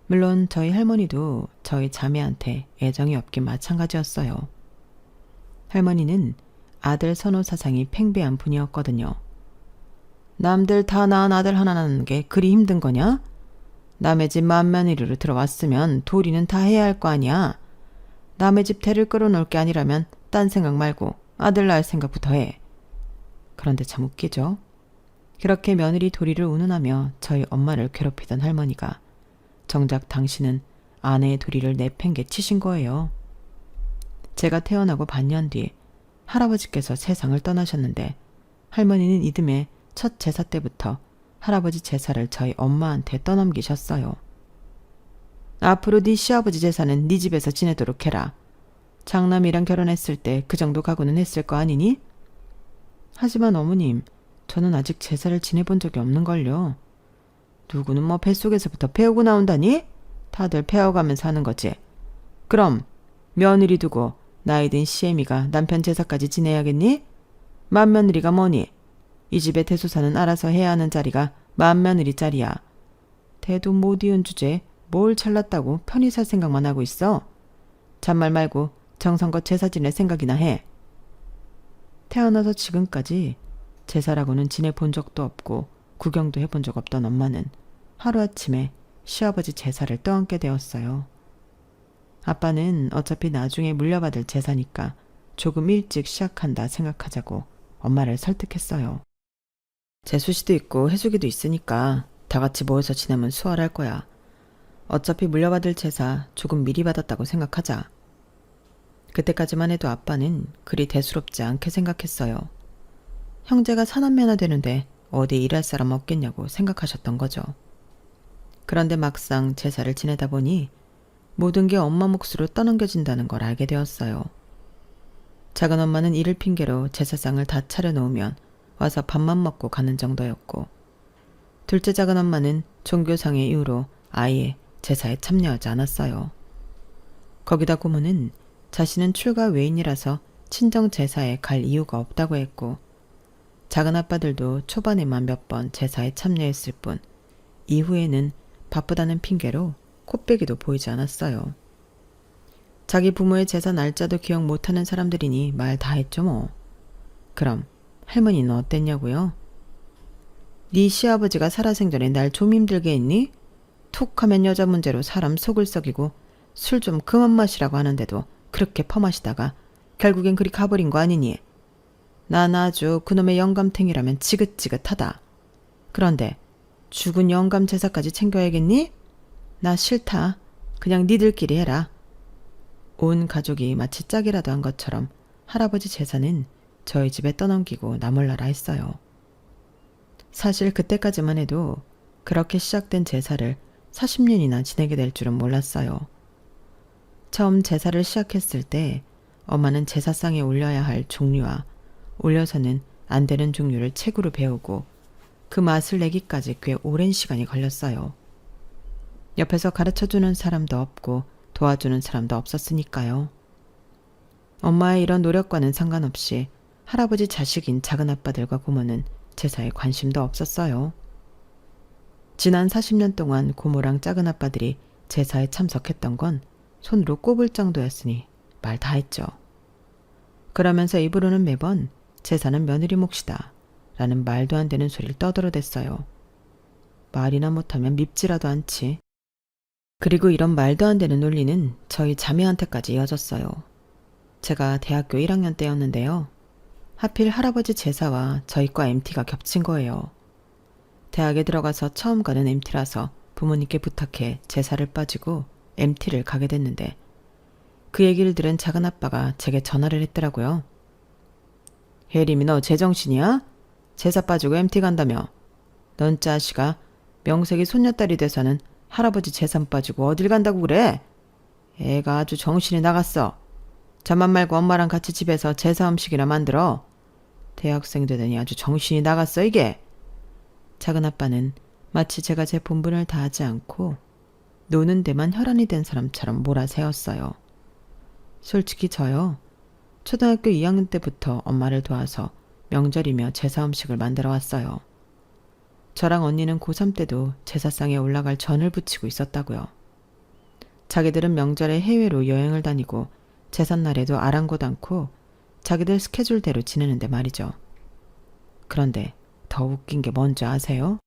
S1: 물론 저희 할머니도 저희 자매한테 애정이 없긴 마찬가지였어요. 할머니는 아들 선호 사상이 팽배한 분이었거든요. 남들 다 낳은 아들 하나 낳는 게 그리 힘든 거냐? 남의 집 맏며느리로 들어왔으면 도리는 다 해야 할 거 아니야. 남의 집 대를 끌어놓을 게 아니라면 딴 생각 말고 아들 낳을 생각부터 해. 그런데 참 웃기죠. 그렇게 며느리 도리를 운운하며 저희 엄마를 괴롭히던 할머니가 정작 당신은 아내의 도리를 내팽개 치신 거예요. 제가 태어나고 반년 뒤 할아버지께서 세상을 떠나셨는데 할머니는 이듬해 첫 제사 때부터 할아버지 제사를 저희 엄마한테 떠넘기셨어요. 앞으로 네 시아버지 제사는 네 집에서 지내도록 해라. 장남이랑 결혼했을 때 그 정도 각오는 했을 거 아니니? 하지만 어머님, 저는 아직 제사를 지내본 적이 없는걸요. 누구는 뭐 뱃속에서부터 배우고 나온다니? 다들 배워가면서 하는 거지. 그럼 며느리 두고 나이 든 시애미가 남편 제사까지 지내야겠니? 맏며느리가 뭐니? 이 집의 대소사는 알아서 해야 하는 자리가 맏며느리 자리야. 대도 못 이은 주제에 뭘 잘났다고 편히 살 생각만 하고 있어? 잔말 말고 정성껏 제사 지낼 생각이나 해. 태어나서 지금까지 제사라고는 지내본 적도 없고 구경도 해본 적 없던 엄마는 하루아침에 시아버지 제사를 떠안게 되었어요. 아빠는 어차피 나중에 물려받을 제사니까 조금 일찍 시작한다 생각하자고 엄마를 설득했어요. 재수씨도 있고 해수기도 있으니까 다 같이 모여서 지내면 수월할 거야. 어차피 물려받을 제사 조금 미리 받았다고 생각하자. 그때까지만 해도 아빠는 그리 대수롭지 않게 생각했어요. 형제가 사남매나 되는데 어디 일할 사람 없겠냐고 생각하셨던 거죠. 그런데 막상 제사를 지내다 보니 모든 게 엄마 몫으로 떠넘겨진다는 걸 알게 되었어요. 작은 엄마는 일을 핑계로 제사상을 다 차려놓으면 와서 밥만 먹고 가는 정도였고, 둘째 작은 엄마는 종교상의 이유로 아예 제사에 참여하지 않았어요. 거기다 고모는 자신은 출가 외인이라서 친정 제사에 갈 이유가 없다고 했고, 작은 아빠들도 초반에만 몇 번 제사에 참여했을 뿐 이후에는 바쁘다는 핑계로 코빼기도 보이지 않았어요. 자기 부모의 제사 날짜도 기억 못하는 사람들이니 말 다 했죠 뭐. 그럼 할머니는 어땠냐고요? 네 시아버지가 살아생전에 날 좀 힘들게 했니? 툭 하면 여자 문제로 사람 속을 썩이고 술 좀 그만 마시라고 하는데도 그렇게 퍼마시다가 결국엔 그리 가버린 거 아니니? 난 아주 그놈의 영감탱이라면 지긋지긋하다. 그런데 죽은 영감 제사까지 챙겨야겠니? 나 싫다. 그냥 니들끼리 해라. 온 가족이 마치 짝이라도 한 것처럼 할아버지 제사는 저희 집에 떠넘기고 나몰라라 했어요. 사실 그때까지만 해도 그렇게 시작된 제사를 40년이나 지내게 될 줄은 몰랐어요. 처음 제사를 시작했을 때 엄마는 제사상에 올려야 할 종류와 올려서는 안 되는 종류를 책으로 배우고 그 맛을 내기까지 꽤 오랜 시간이 걸렸어요. 옆에서 가르쳐주는 사람도 없고 도와주는 사람도 없었으니까요. 엄마의 이런 노력과는 상관없이 할아버지 자식인 작은아빠들과 고모는 제사에 관심도 없었어요. 지난 40년 동안 고모랑 작은아빠들이 제사에 참석했던 건 손으로 꼽을 정도였으니 말 다 했죠. 그러면서 입으로는 매번 재산은 며느리 몫이다 라는 말도 안 되는 소리를 떠들어댔어요. 말이나 못하면 밉지라도 않지. 그리고 이런 말도 안 되는 논리는 저희 자매한테까지 이어졌어요. 제가 대학교 1학년 때였는데요. 하필 할아버지 제사와 저희 과 MT가 겹친 거예요. 대학에 들어가서 처음 가는 MT라서 부모님께 부탁해 제사를 빠지고 MT를 가게 됐는데 그 얘기를 들은 작은아빠가 제게 전화를 했더라고요. 혜림이 너 제정신이야? 제사 빠지고 MT 간다며. 넌 자식아 명색이 손녀딸이 돼서는 할아버지 재산 빠지고 어딜 간다고 그래? 애가 아주 정신이 나갔어. 자만 말고 엄마랑 같이 집에서 제사 음식이나 만들어. 대학생 되더니 아주 정신이 나갔어 이게. 작은아빠는 마치 제가 제 본분을 다하지 않고 노는 데만 혈안이 된 사람처럼 몰아세웠어요. 솔직히 저요. 초등학교 2학년 때부터 엄마를 도와서 명절이며 제사 음식을 만들어 왔어요. 저랑 언니는 고3 때도 제사상에 올라갈 전을 부치고 있었다고요. 자기들은 명절에 해외로 여행을 다니고 제삿날에도 아랑곳 않고 자기들 스케줄대로 지내는데 말이죠. 그런데 더 웃긴 게 뭔지 아세요?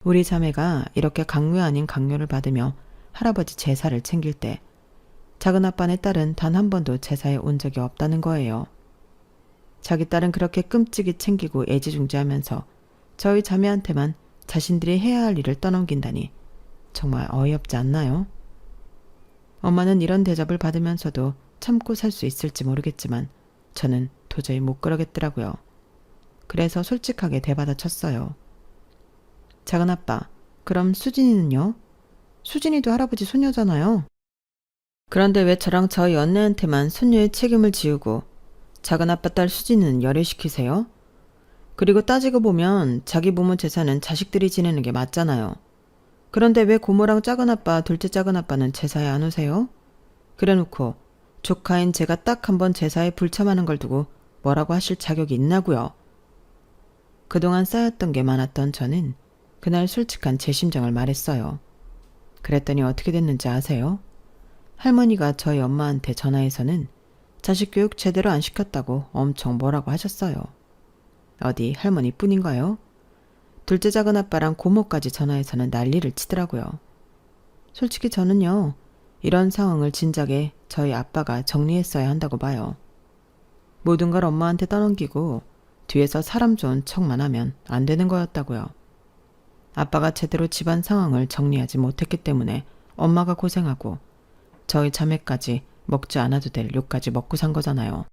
S1: 우리 자매가 이렇게 강요 아닌 강요를 받으며 할아버지 제사를 챙길 때 작은아빠네 딸은 단 한 번도 제사에 온 적이 없다는 거예요. 자기 딸은 그렇게 끔찍이 챙기고 애지중지하면서 저희 자매한테만 자신들이 해야 할 일을 떠넘긴다니 정말 어이없지 않나요? 엄마는 이런 대접을 받으면서도 참고 살 수 있을지 모르겠지만 저는 도저히 못 그러겠더라고요. 그래서 솔직하게 대받아쳤어요. 작은아빠, 그럼 수진이는요? 수진이도 할아버지 손녀잖아요. 그런데 왜 저랑 저희 언니한테만 손녀의 책임을 지우고 작은아빠 딸 수진이는 열애시키세요? 그리고 따지고 보면 자기 부모 재산은 자식들이 지내는 게 맞잖아요. 그런데 왜 고모랑 작은아빠, 둘째 작은아빠는 제사에 안 오세요? 그래놓고 조카인 제가 딱 한 번 제사에 불참하는 걸 두고 뭐라고 하실 자격이 있나고요. 그동안 쌓였던 게 많았던 저는 그날 솔직한 제 심정을 말했어요. 그랬더니 어떻게 됐는지 아세요? 할머니가 저희 엄마한테 전화해서는 자식 교육 제대로 안 시켰다고 엄청 뭐라고 하셨어요. 어디 할머니뿐인가요? 둘째 작은아빠랑 고모까지 전화해서는 난리를 치더라고요. 솔직히 저는요. 이런 상황을 진작에 저희 아빠가 정리했어야 한다고 봐요. 모든 걸 엄마한테 떠넘기고 뒤에서 사람 좋은 척만 하면 안 되는 거였다고요. 아빠가 제대로 집안 상황을 정리하지 못했기 때문에 엄마가 고생하고 저희 자매까지 먹지 않아도 될 욕까지 먹고 산 거잖아요.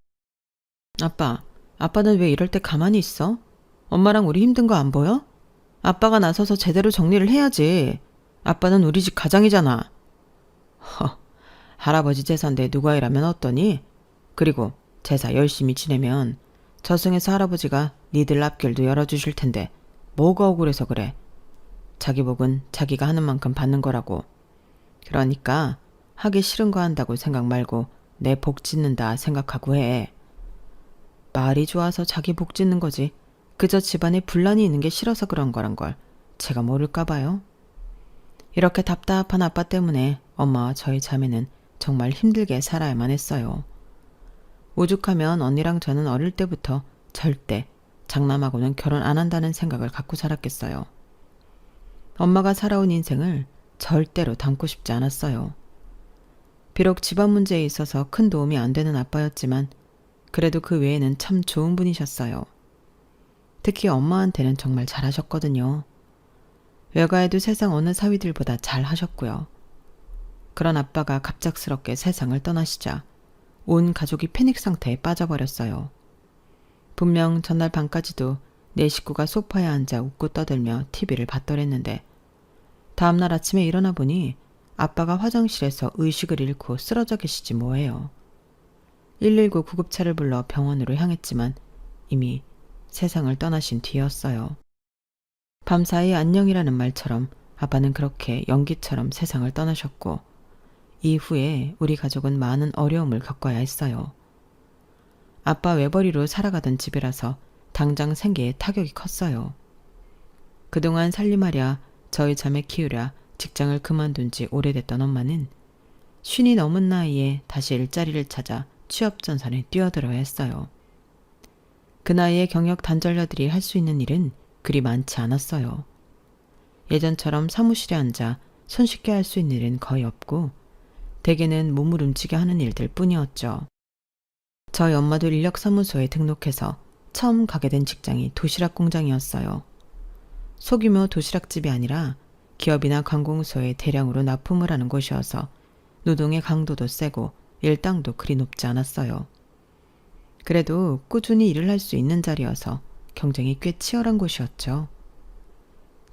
S1: 아빠는 왜 이럴 때 가만히 있어? 엄마랑 우리 힘든 거 안 보여? 아빠가 나서서 제대로 정리를 해야지. 아빠는 우리 집 가장이잖아. 할아버지 제사인데 누가 일하면 어떠니? 그리고 제사 열심히 지내면 저승에서 할아버지가 니들 앞길도 열어주실 텐데 뭐가 억울해서 그래. 자기 복은 자기가 하는 만큼 받는 거라고. 그러니까 하기 싫은 거 한다고 생각 말고 내 복 짓는다 생각하고 해. 말이 좋아서 자기 복 짓는 거지. 그저 집안에 분란이 있는 게 싫어서 그런 거란 걸 제가 모를까 봐요. 이렇게 답답한 아빠 때문에 엄마와 저희 자매는 정말 힘들게 살아야만 했어요. 오죽하면 언니랑 저는 어릴 때부터 절대 장남하고는 결혼 안 한다는 생각을 갖고 살았겠어요. 엄마가 살아온 인생을 절대로 담고 싶지 않았어요. 비록 집안 문제에 있어서 큰 도움이 안 되는 아빠였지만 그래도 그 외에는 참 좋은 분이셨어요. 특히 엄마한테는 정말 잘하셨거든요. 외가에도 세상 어느 사위들보다 잘하셨고요. 그런 아빠가 갑작스럽게 세상을 떠나시자 온 가족이 패닉 상태에 빠져버렸어요. 분명 전날 밤까지도 네 식구가 소파에 앉아 웃고 떠들며 TV를 봤더랬는데 다음날 아침에 일어나 보니 아빠가 화장실에서 의식을 잃고 쓰러져 계시지 뭐예요. 119 구급차를 불러 병원으로 향했지만 이미 세상을 떠나신 뒤였어요. 밤사이 안녕이라는 말처럼 아빠는 그렇게 연기처럼 세상을 떠나셨고 이후에 우리 가족은 많은 어려움을 겪어야 했어요. 아빠 외벌이로 살아가던 집이라서 당장 생계에 타격이 컸어요. 그동안 살림하랴 저희 자매 키우랴 직장을 그만둔 지 오래됐던 엄마는 쉰이 넘은 나이에 다시 일자리를 찾아 취업전선에 뛰어들어야 했어요. 그 나이에 경력 단절녀들이 할 수 있는 일은 그리 많지 않았어요. 예전처럼 사무실에 앉아 손쉽게 할 수 있는 일은 거의 없고 대개는 몸을 움직여 하는 일들 뿐이었죠. 저희 엄마도 인력사무소에 등록해서 처음 가게 된 직장이 도시락 공장이었어요. 소규모 도시락집이 아니라 기업이나 관공서에 대량으로 납품을 하는 곳이어서 노동의 강도도 세고 일당도 그리 높지 않았어요. 그래도 꾸준히 일을 할 수 있는 자리여서 경쟁이 꽤 치열한 곳이었죠.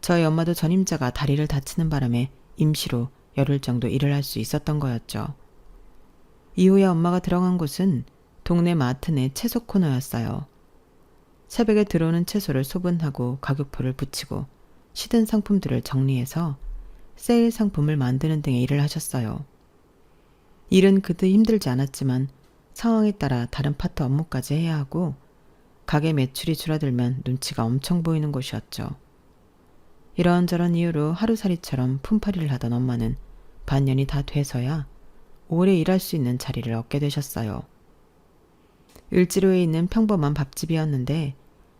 S1: 저희 엄마도 전임자가 다리를 다치는 바람에 임시로 열흘 정도 일을 할 수 있었던 거였죠. 이후에 엄마가 들어간 곳은 동네 마트 내 채소 코너였어요. 새벽에 들어오는 채소를 소분하고 가격표를 붙이고 시든 상품들을 정리해서 세일 상품을 만드는 등의 일을 하셨어요. 일은 그도 힘들지 않았지만 상황에 따라 다른 파트 업무까지 해야 하고 가게 매출이 줄어들면 눈치가 엄청 보이는 곳이었죠. 이런저런 이유로 하루살이처럼 품팔이를 하던 엄마는 반년이 다 돼서야 오래 일할 수 있는 자리를 얻게 되셨어요. 을지로에 있는 평범한 밥집이었는데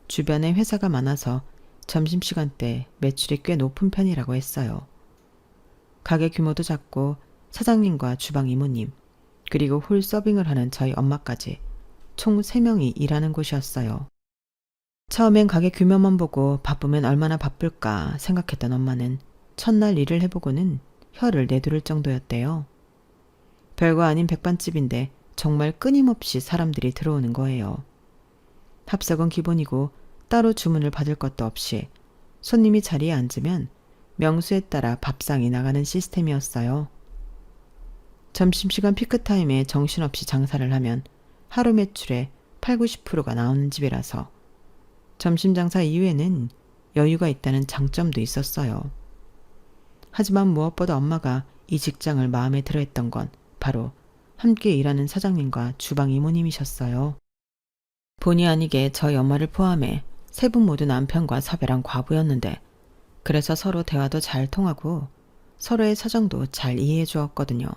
S1: 주변에 회사가 많아서 점심시간 때 매출이 꽤 높은 편이라고 했어요. 가게 규모도 작고 사장님과 주방 이모님, 그리고 홀 서빙을 하는 저희 엄마까지 총 3명이 일하는 곳이었어요. 처음엔 가게 규모만 보고 바쁘면 얼마나 바쁠까 생각했던 엄마는 첫날 일을 해보고는 혀를 내두를 정도였대요. 별거 아닌 백반집인데 정말 끊임없이 사람들이 들어오는 거예요. 합석은 기본이고 따로 주문을 받을 것도 없이 손님이 자리에 앉으면 명수에 따라 밥상이 나가는 시스템이었어요. 점심시간 피크타임에 정신없이 장사를 하면 하루 매출의 80~90%가 나오는 집이라서 점심 장사 이후에는 여유가 있다는 장점도 있었어요. 하지만 무엇보다 엄마가 이 직장을 마음에 들어했던 건 바로 함께 일하는 사장님과 주방 이모님이셨어요. 본의 아니게 저희 엄마를 포함해 3분 모두 남편과 사별한 과부였는데 그래서 서로 대화도 잘 통하고 서로의 사정도 잘 이해해 주었거든요.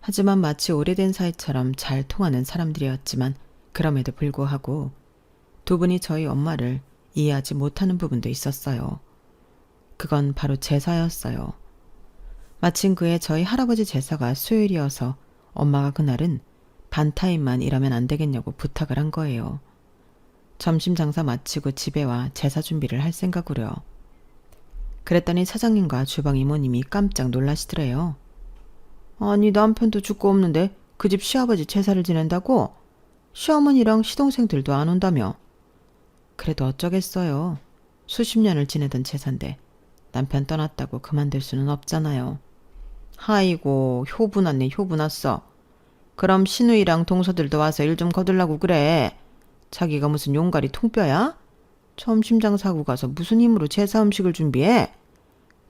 S1: 하지만 마치 오래된 사이처럼 잘 통하는 사람들이었지만 그럼에도 불구하고 두 분이 저희 엄마를 이해하지 못하는 부분도 있었어요. 그건 바로 제사였어요. 마침 그해 저희 할아버지 제사가 수요일이어서 엄마가 그날은 반타임만 일하면 안 되겠냐고 부탁을 한 거예요. 점심 장사 마치고 집에 와 제사 준비를 할 생각으로요. 그랬더니 사장님과 주방 이모님이 깜짝 놀라시더래요. 아니 남편도 죽고 없는데 그 집 시아버지 제사를 지낸다고? 시어머니랑 시동생들도 안 온다며. 그래도 어쩌겠어요. 수십 년을 지내던 제사인데 남편 떠났다고 그만둘 수는 없잖아요. 아이고 효부났네 효부났어. 그럼 시누이랑 동서들도 와서 일 좀 거들라고 그래. 자기가 무슨 용가리 통뼈야? 점심장사하고 가서 무슨 힘으로 제사 음식을 준비해?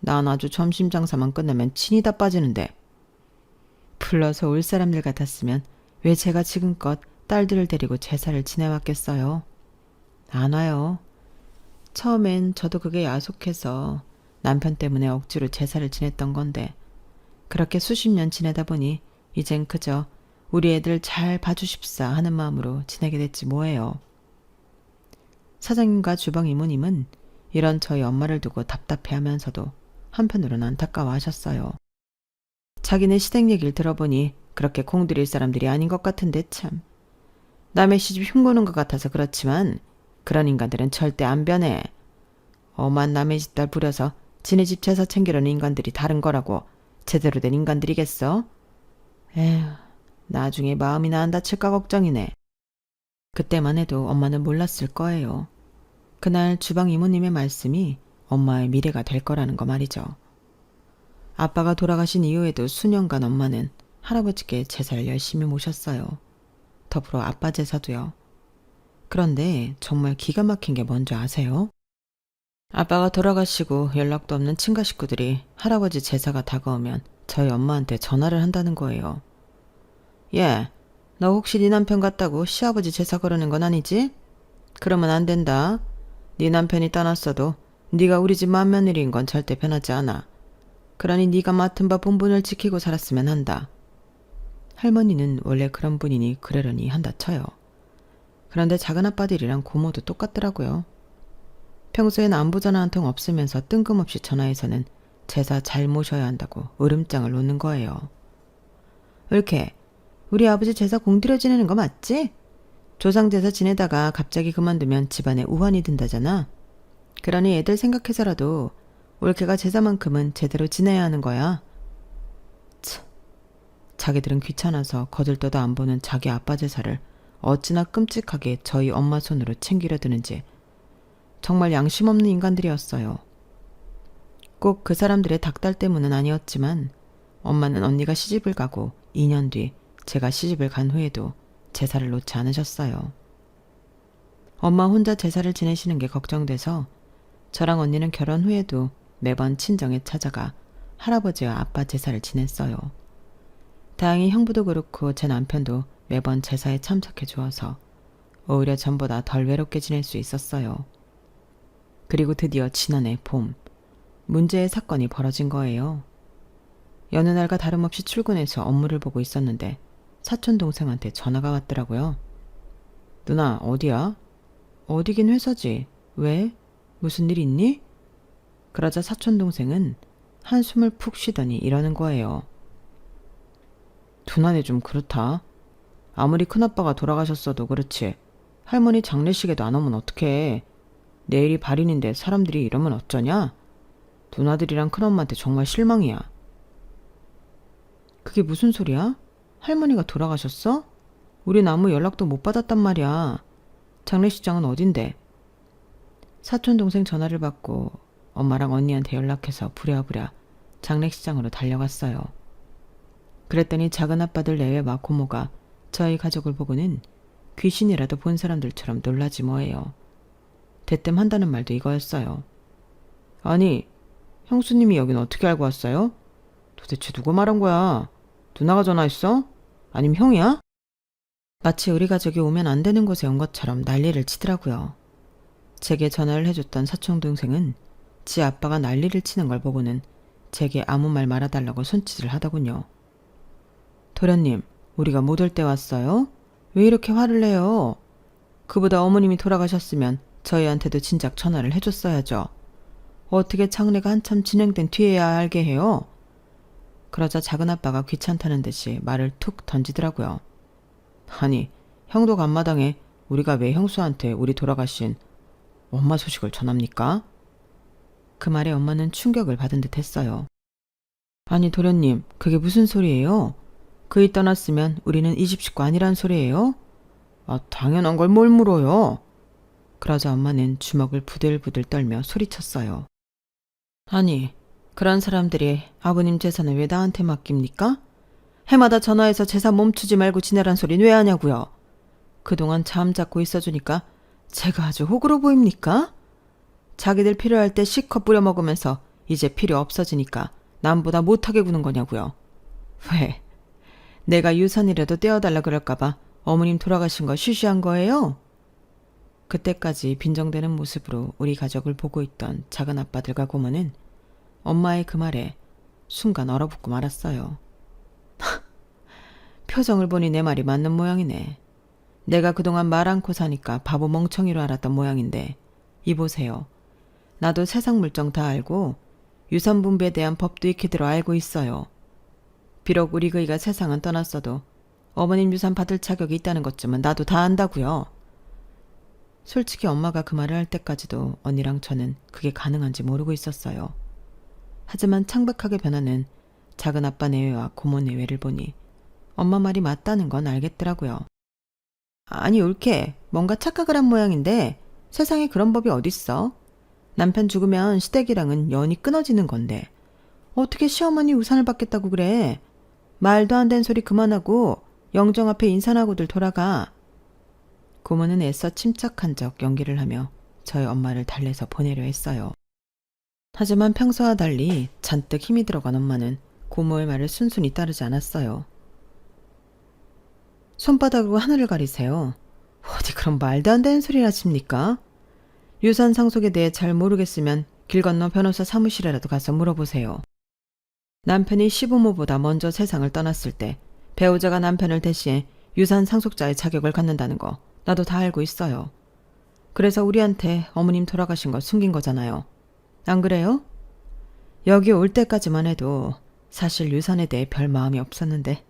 S1: 난 아주 점심장사만 끝나면 진이 다 빠지는데. 불러서 올 사람들 같았으면 왜 제가 지금껏 딸들을 데리고 제사를 지내왔겠어요? 안 와요. 처음엔 저도 그게 야속해서 남편 때문에 억지로 제사를 지냈던 건데 그렇게 수십 년 지내다 보니 이젠 그저 우리 애들 잘 봐주십사 하는 마음으로 지내게 됐지 뭐예요. 사장님과 주방 이모님은 이런 저희 엄마를 두고 답답해하면서도 한편으로는 안타까워하셨어요. 자기네 시댁 얘기를 들어보니 그렇게 공들일 사람들이 아닌 것 같은데 참. 남의 시집 흉보는 것 같아서 그렇지만 그런 인간들은 절대 안 변해. 엄한 남의 집 딸 부려서 지네 집 제사 챙기려는 인간들이 다른 거라고 제대로 된 인간들이겠어? 에휴, 나중에 마음이나 안 다칠까 걱정이네. 그때만 해도 엄마는 몰랐을 거예요. 그날 주방 이모님의 말씀이 엄마의 미래가 될 거라는 거 말이죠. 아빠가 돌아가신 이후에도 수년간 엄마는 할아버지께 제사를 열심히 모셨어요. 더불어 아빠 제사도요. 그런데 정말 기가 막힌 게 뭔지 아세요? 아빠가 돌아가시고 연락도 없는 친가 식구들이 할아버지 제사가 다가오면 저희 엄마한테 전화를 한다는 거예요. 예, 너 혹시 네 남편 같다고 시아버지 제사 거르는 건 아니지? 그러면 안 된다. 네 남편이 떠났어도 네가 우리 집 맏며느리인 건 절대 변하지 않아. 그러니 네가 맡은 바 본분을 지키고 살았으면 한다. 할머니는 원래 그런 분이니 그러려니 한다 쳐요. 그런데 작은아빠들이랑 고모도 똑같더라고요. 평소엔 안부 전화 한 통 없으면서 뜬금없이 전화해서는 제사 잘 모셔야 한다고 으름장을 놓는 거예요. 이렇게 우리 아버지 제사 공들여 지내는 거 맞지? 조상 제사 지내다가 갑자기 그만두면 집안에 우환이 든다잖아. 그러니 애들 생각해서라도 올케가 제사만큼은 제대로 지내야 하는 거야. 참, 자기들은 귀찮아서 거들떠도 안 보는 자기 아빠 제사를 어찌나 끔찍하게 저희 엄마 손으로 챙기려 드는지 정말 양심 없는 인간들이었어요. 꼭 그 사람들의 닭달 때문은 아니었지만 엄마는 언니가 시집을 가고 2년 뒤 제가 시집을 간 후에도 제사를 놓지 않으셨어요. 엄마 혼자 제사를 지내시는 게 걱정돼서 저랑 언니는 결혼 후에도 매번 친정에 찾아가 할아버지와 아빠 제사를 지냈어요. 다행히 형부도 그렇고 제 남편도 매번 제사에 참석해 주어서 오히려 전보다 덜 외롭게 지낼 수 있었어요. 그리고 드디어 지난해 봄, 문제의 사건이 벌어진 거예요. 여느 날과 다름없이 출근해서 업무를 보고 있었는데 사촌 동생한테 전화가 왔더라고요. 누나, 어디야? 어디긴 회사지. 왜? 무슨 일 있니? 그러자 사촌 동생은 한숨을 푹 쉬더니 이러는 거예요. 누나네 좀 그렇다. 아무리 큰아빠가 돌아가셨어도 그렇지. 할머니 장례식에도 안 오면 어떡해. 내일이 발인인데 사람들이 이러면 어쩌냐? 누나들이랑 큰엄마한테 정말 실망이야. 그게 무슨 소리야? 할머니가 돌아가셨어? 우린 아무 연락도 못 받았단 말이야. 장례식장은 어딘데? 사촌 동생 전화를 받고 엄마랑 언니한테 연락해서 부랴부랴 장례식장으로 달려갔어요. 그랬더니 작은아빠들 내외 마고모가 저희 가족을 보고는 귀신이라도 본 사람들처럼 놀라지 뭐예요. 대뜸 한다는 말도 이거였어요. 아니, 형수님이 여긴 어떻게 알고 왔어요? 도대체 누가 말한 거야? 누나가 전화했어? 아님 형이야? 마치 우리 가족이 오면 안 되는 곳에 온 것처럼 난리를 치더라고요. 제게 전화를 해줬던 사촌 동생은 지 아빠가 난리를 치는 걸 보고는 제게 아무 말 말아달라고 손짓을 하더군요. 도련님, 우리가 못 올 때 왔어요? 왜 이렇게 화를 내요? 그보다 어머님이 돌아가셨으면 저희한테도 진작 전화를 해줬어야죠. 어떻게 장례가 한참 진행된 뒤에야 알게 해요? 그러자 작은아빠가 귀찮다는 듯이 말을 툭 던지더라고요. 아니, 형도 간마당에 우리가 왜 형수한테 우리 돌아가신 엄마 소식을 전합니까? 그 말에 엄마는 충격을 받은 듯 했어요. 아니 도련님, 그게 무슨 소리예요? 그이 떠났으면 우리는 이 집 식구 아니란 소리예요? 아, 당연한 걸 뭘 물어요? 그러자 엄마는 주먹을 부들부들 떨며 소리쳤어요. 아니, 그런 사람들이 아버님 재산을 왜 나한테 맡깁니까? 해마다 전화해서 제사 멈추지 말고 지내란 소린 왜 하냐고요? 그동안 잠잡고 있어주니까 제가 아주 호구로 보입니까? 자기들 필요할 때 실컷 뿌려먹으면서 이제 필요 없어지니까 남보다 못하게 구는 거냐고요. 왜? 내가 유산이라도 떼어달라 그럴까봐 어머님 돌아가신 거 쉬쉬한 거예요? 그때까지 빈정대는 모습으로 우리 가족을 보고 있던 작은아빠들과 고모는 엄마의 그 말에 순간 얼어붙고 말았어요. 표정을 보니 내 말이 맞는 모양이네. 내가 그동안 말 않고 사니까 바보 멍청이로 알았던 모양인데 이보세요. 나도 세상 물정 다 알고 유산분배에 대한 법도 익히도록 알고 있어요. 비록 우리 그이가 세상은 떠났어도 어머님 유산 받을 자격이 있다는 것쯤은 나도 다 안다고요. 솔직히 엄마가 그 말을 할 때까지도 언니랑 저는 그게 가능한지 모르고 있었어요. 하지만 창백하게 변하는 작은아빠 내외와 고모 내외를 보니 엄마 말이 맞다는 건 알겠더라고요. 아니 올케, 뭔가 착각을 한 모양인데 세상에 그런 법이 어딨어? 남편 죽으면 시댁이랑은 연이 끊어지는 건데 어떻게 시어머니 우산을 받겠다고 그래? 말도 안 되는 소리 그만하고 영정 앞에 인사하고들 돌아가. 고모는 애써 침착한 척 연기를 하며 저희 엄마를 달래서 보내려 했어요. 하지만 평소와 달리 잔뜩 힘이 들어간 엄마는 고모의 말을 순순히 따르지 않았어요. 손바닥으로 하늘을 가리세요. 어디 그런 말도 안 되는 소리를 하십니까? 유산 상속에 대해 잘 모르겠으면 길 건너 변호사 사무실에라도 가서 물어보세요. 남편이 시부모보다 먼저 세상을 떠났을 때 배우자가 남편을 대신해 유산 상속자의 자격을 갖는다는 거 나도 다 알고 있어요. 그래서 우리한테 어머님 돌아가신 거 숨긴 거잖아요. 안 그래요? 여기 올 때까지만 해도 사실 유산에 대해 별 마음이 없었는데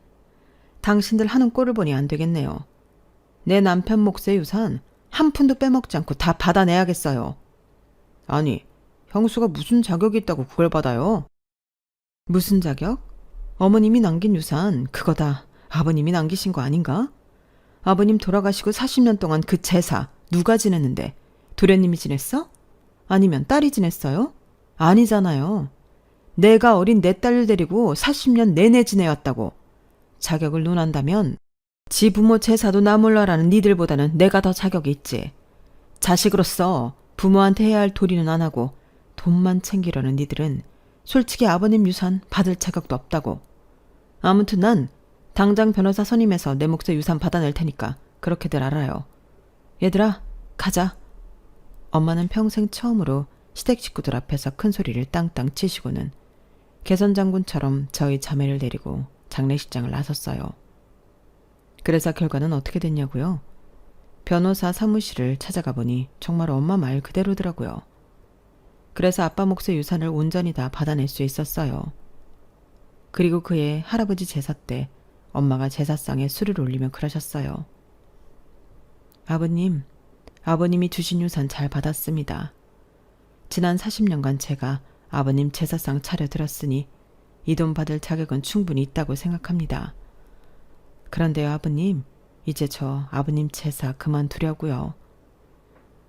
S1: 당신들 하는 꼴을 보니 안 되겠네요. 내 남편 몫의 유산 한 푼도 빼먹지 않고 다 받아내야겠어요. 아니, 형수가 무슨 자격이 있다고 그걸 받아요? 무슨 자격? 어머님이 남긴 유산 그거 다 아버님이 남기신 거 아닌가? 아버님 돌아가시고 40년 동안 그 제사 누가 지냈는데 도련님이 지냈어? 아니면 딸이 지냈어요? 아니잖아요. 내가 어린 내 딸을 데리고 40년 내내 지내왔다고. 자격을 논한다면 지 부모 제사도 나 몰라라는 니들보다는 내가 더 자격이 있지. 자식으로서 부모한테 해야 할 도리는 안 하고 돈만 챙기려는 니들은 솔직히 아버님 유산 받을 자격도 없다고. 아무튼 난 당장 변호사 선임해서 내 몫의 유산 받아낼 테니까 그렇게들 알아요. 얘들아, 가자. 엄마는 평생 처음으로 시댁 식구들 앞에서 큰 소리를 땅땅 치시고는 개선장군처럼 저희 자매를 데리고 장례식장을 나섰어요. 그래서 결과는 어떻게 됐냐고요? 변호사 사무실을 찾아가 보니 정말 엄마 말 그대로더라고요. 그래서 아빠 몫의 유산을 온전히 다 받아낼 수 있었어요. 그리고 그의 할아버지 제사 때 엄마가 제사상에 술을 올리며 그러셨어요. 아버님, 아버님이 주신 유산 잘 받았습니다. 지난 40년간 제가 아버님 제사상 차려들었으니 이 돈 받을 자격은 충분히 있다고 생각합니다. 그런데요, 아버님, 이제 저 아버님 제사 그만두려고요.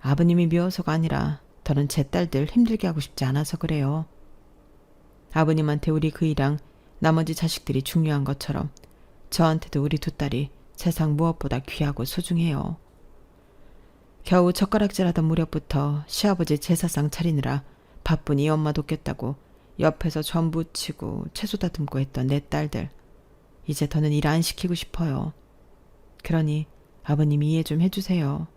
S1: 아버님이 미워서가 아니라 더는 제 딸들 힘들게 하고 싶지 않아서 그래요. 아버님한테 우리 그이랑 나머지 자식들이 중요한 것처럼 저한테도 우리 두 딸이 세상 무엇보다 귀하고 소중해요. 겨우 젓가락질하던 무렵부터 시아버지 제사상 차리느라 바쁘니 엄마 돕겠다고 옆에서 전 부치고 채소 다듬고 했던 내 딸들. 이제 더는 일 안 시키고 싶어요. 그러니 아버님이 이해 좀 해주세요.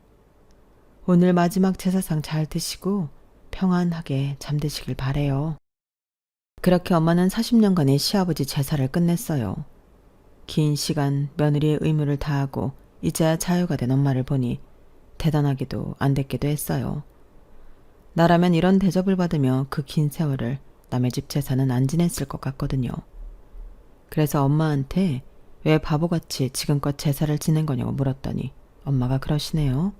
S1: 오늘 마지막 제사상 잘 드시고 평안하게 잠드시길 바래요. 그렇게 엄마는 40년간의 시아버지 제사를 끝냈어요. 긴 시간 며느리의 의무를 다하고 이제야 자유가 된 엄마를 보니 대단하기도 안됐기도 했어요. 나라면 이런 대접을 받으며 그 긴 세월을 남의 집 제사는 안 지냈을 것 같거든요. 그래서 엄마한테 왜 바보같이 지금껏 제사를 지낸 거냐고 물었더니 엄마가 그러시네요.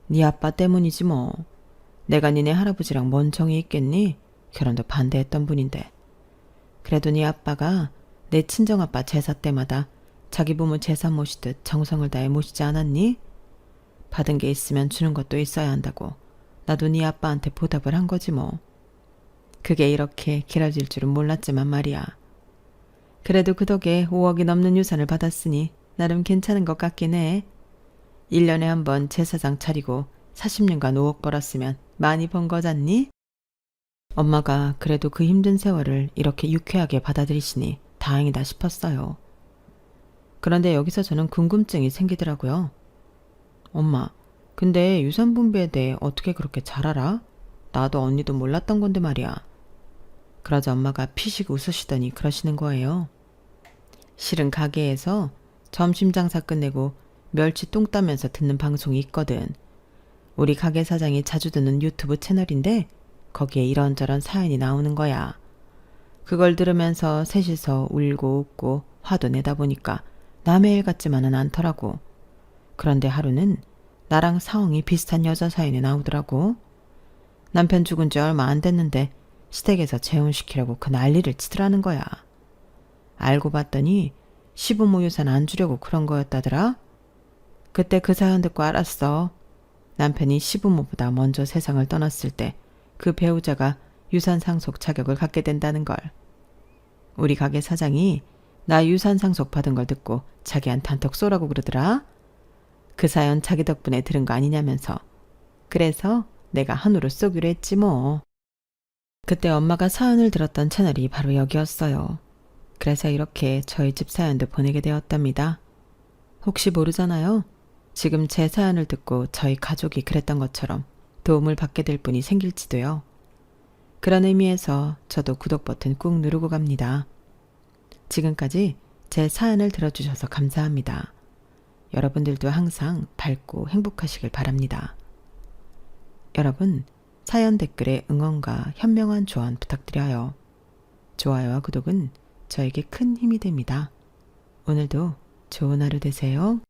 S1: 네 아빠 때문이지 뭐. 내가 니네 할아버지랑 뭔 정이 있겠니? 결혼도 반대했던 분인데. 그래도 네 아빠가 내 친정아빠 제사 때마다 자기 부모 제사 모시듯 정성을 다해 모시지 않았니? 받은 게 있으면 주는 것도 있어야 한다고 나도 네 아빠한테 보답을 한 거지 뭐. 그게 이렇게 길어질 줄은 몰랐지만 말이야. 그래도 그 덕에 5억이 넘는 유산을 받았으니 나름 괜찮은 것 같긴 해. 1년에 한 번 제사상 차리고 40년간 5억 벌었으면 많이 번 거잖니? 엄마가 그래도 그 힘든 세월을 이렇게 유쾌하게 받아들이시니 다행이다 싶었어요. 그런데 여기서 저는 궁금증이 생기더라고요. 엄마, 근데 유산 분배에 대해 어떻게 그렇게 잘 알아? 나도 언니도 몰랐던 건데 말이야. 그러자 엄마가 피식 웃으시더니 그러시는 거예요. 실은 가게에서 점심 장사 끝내고 멸치 똥 따면서 듣는 방송이 있거든. 우리 가게 사장이 자주 듣는 유튜브 채널인데 거기에 이런저런 사연이 나오는 거야. 그걸 들으면서 셋이서 울고 웃고 화도 내다 보니까 남의 일 같지만은 않더라고. 그런데 하루는 나랑 상황이 비슷한 여자 사연이 나오더라고. 남편 죽은 지 얼마 안 됐는데 시댁에서 재혼시키려고 그 난리를 치더라는 거야. 알고 봤더니 시부모 유산 안 주려고 그런 거였다더라. 그때 그 사연 듣고 알았어. 남편이 시부모보다 먼저 세상을 떠났을 때 그 배우자가 유산 상속 자격을 갖게 된다는 걸. 우리 가게 사장이 나 유산 상속 받은 걸 듣고 자기한테 한턱 쏘라고 그러더라. 그 사연 자기 덕분에 들은 거 아니냐면서. 그래서 내가 한우로 쏘기로 했지 뭐. 그때 엄마가 사연을 들었던 채널이 바로 여기였어요. 그래서 이렇게 저희 집 사연도 보내게 되었답니다. 혹시 모르잖아요. 지금 제 사연을 듣고 저희 가족이 그랬던 것처럼 도움을 받게 될 분이 생길지도요. 그런 의미에서 저도 구독 버튼 꾹 누르고 갑니다. 지금까지 제 사연을 들어주셔서 감사합니다. 여러분들도 항상 밝고 행복하시길 바랍니다. 여러분, 사연 댓글에 응원과 현명한 조언 부탁드려요. 좋아요와 구독은 저에게 큰 힘이 됩니다. 오늘도 좋은 하루 되세요.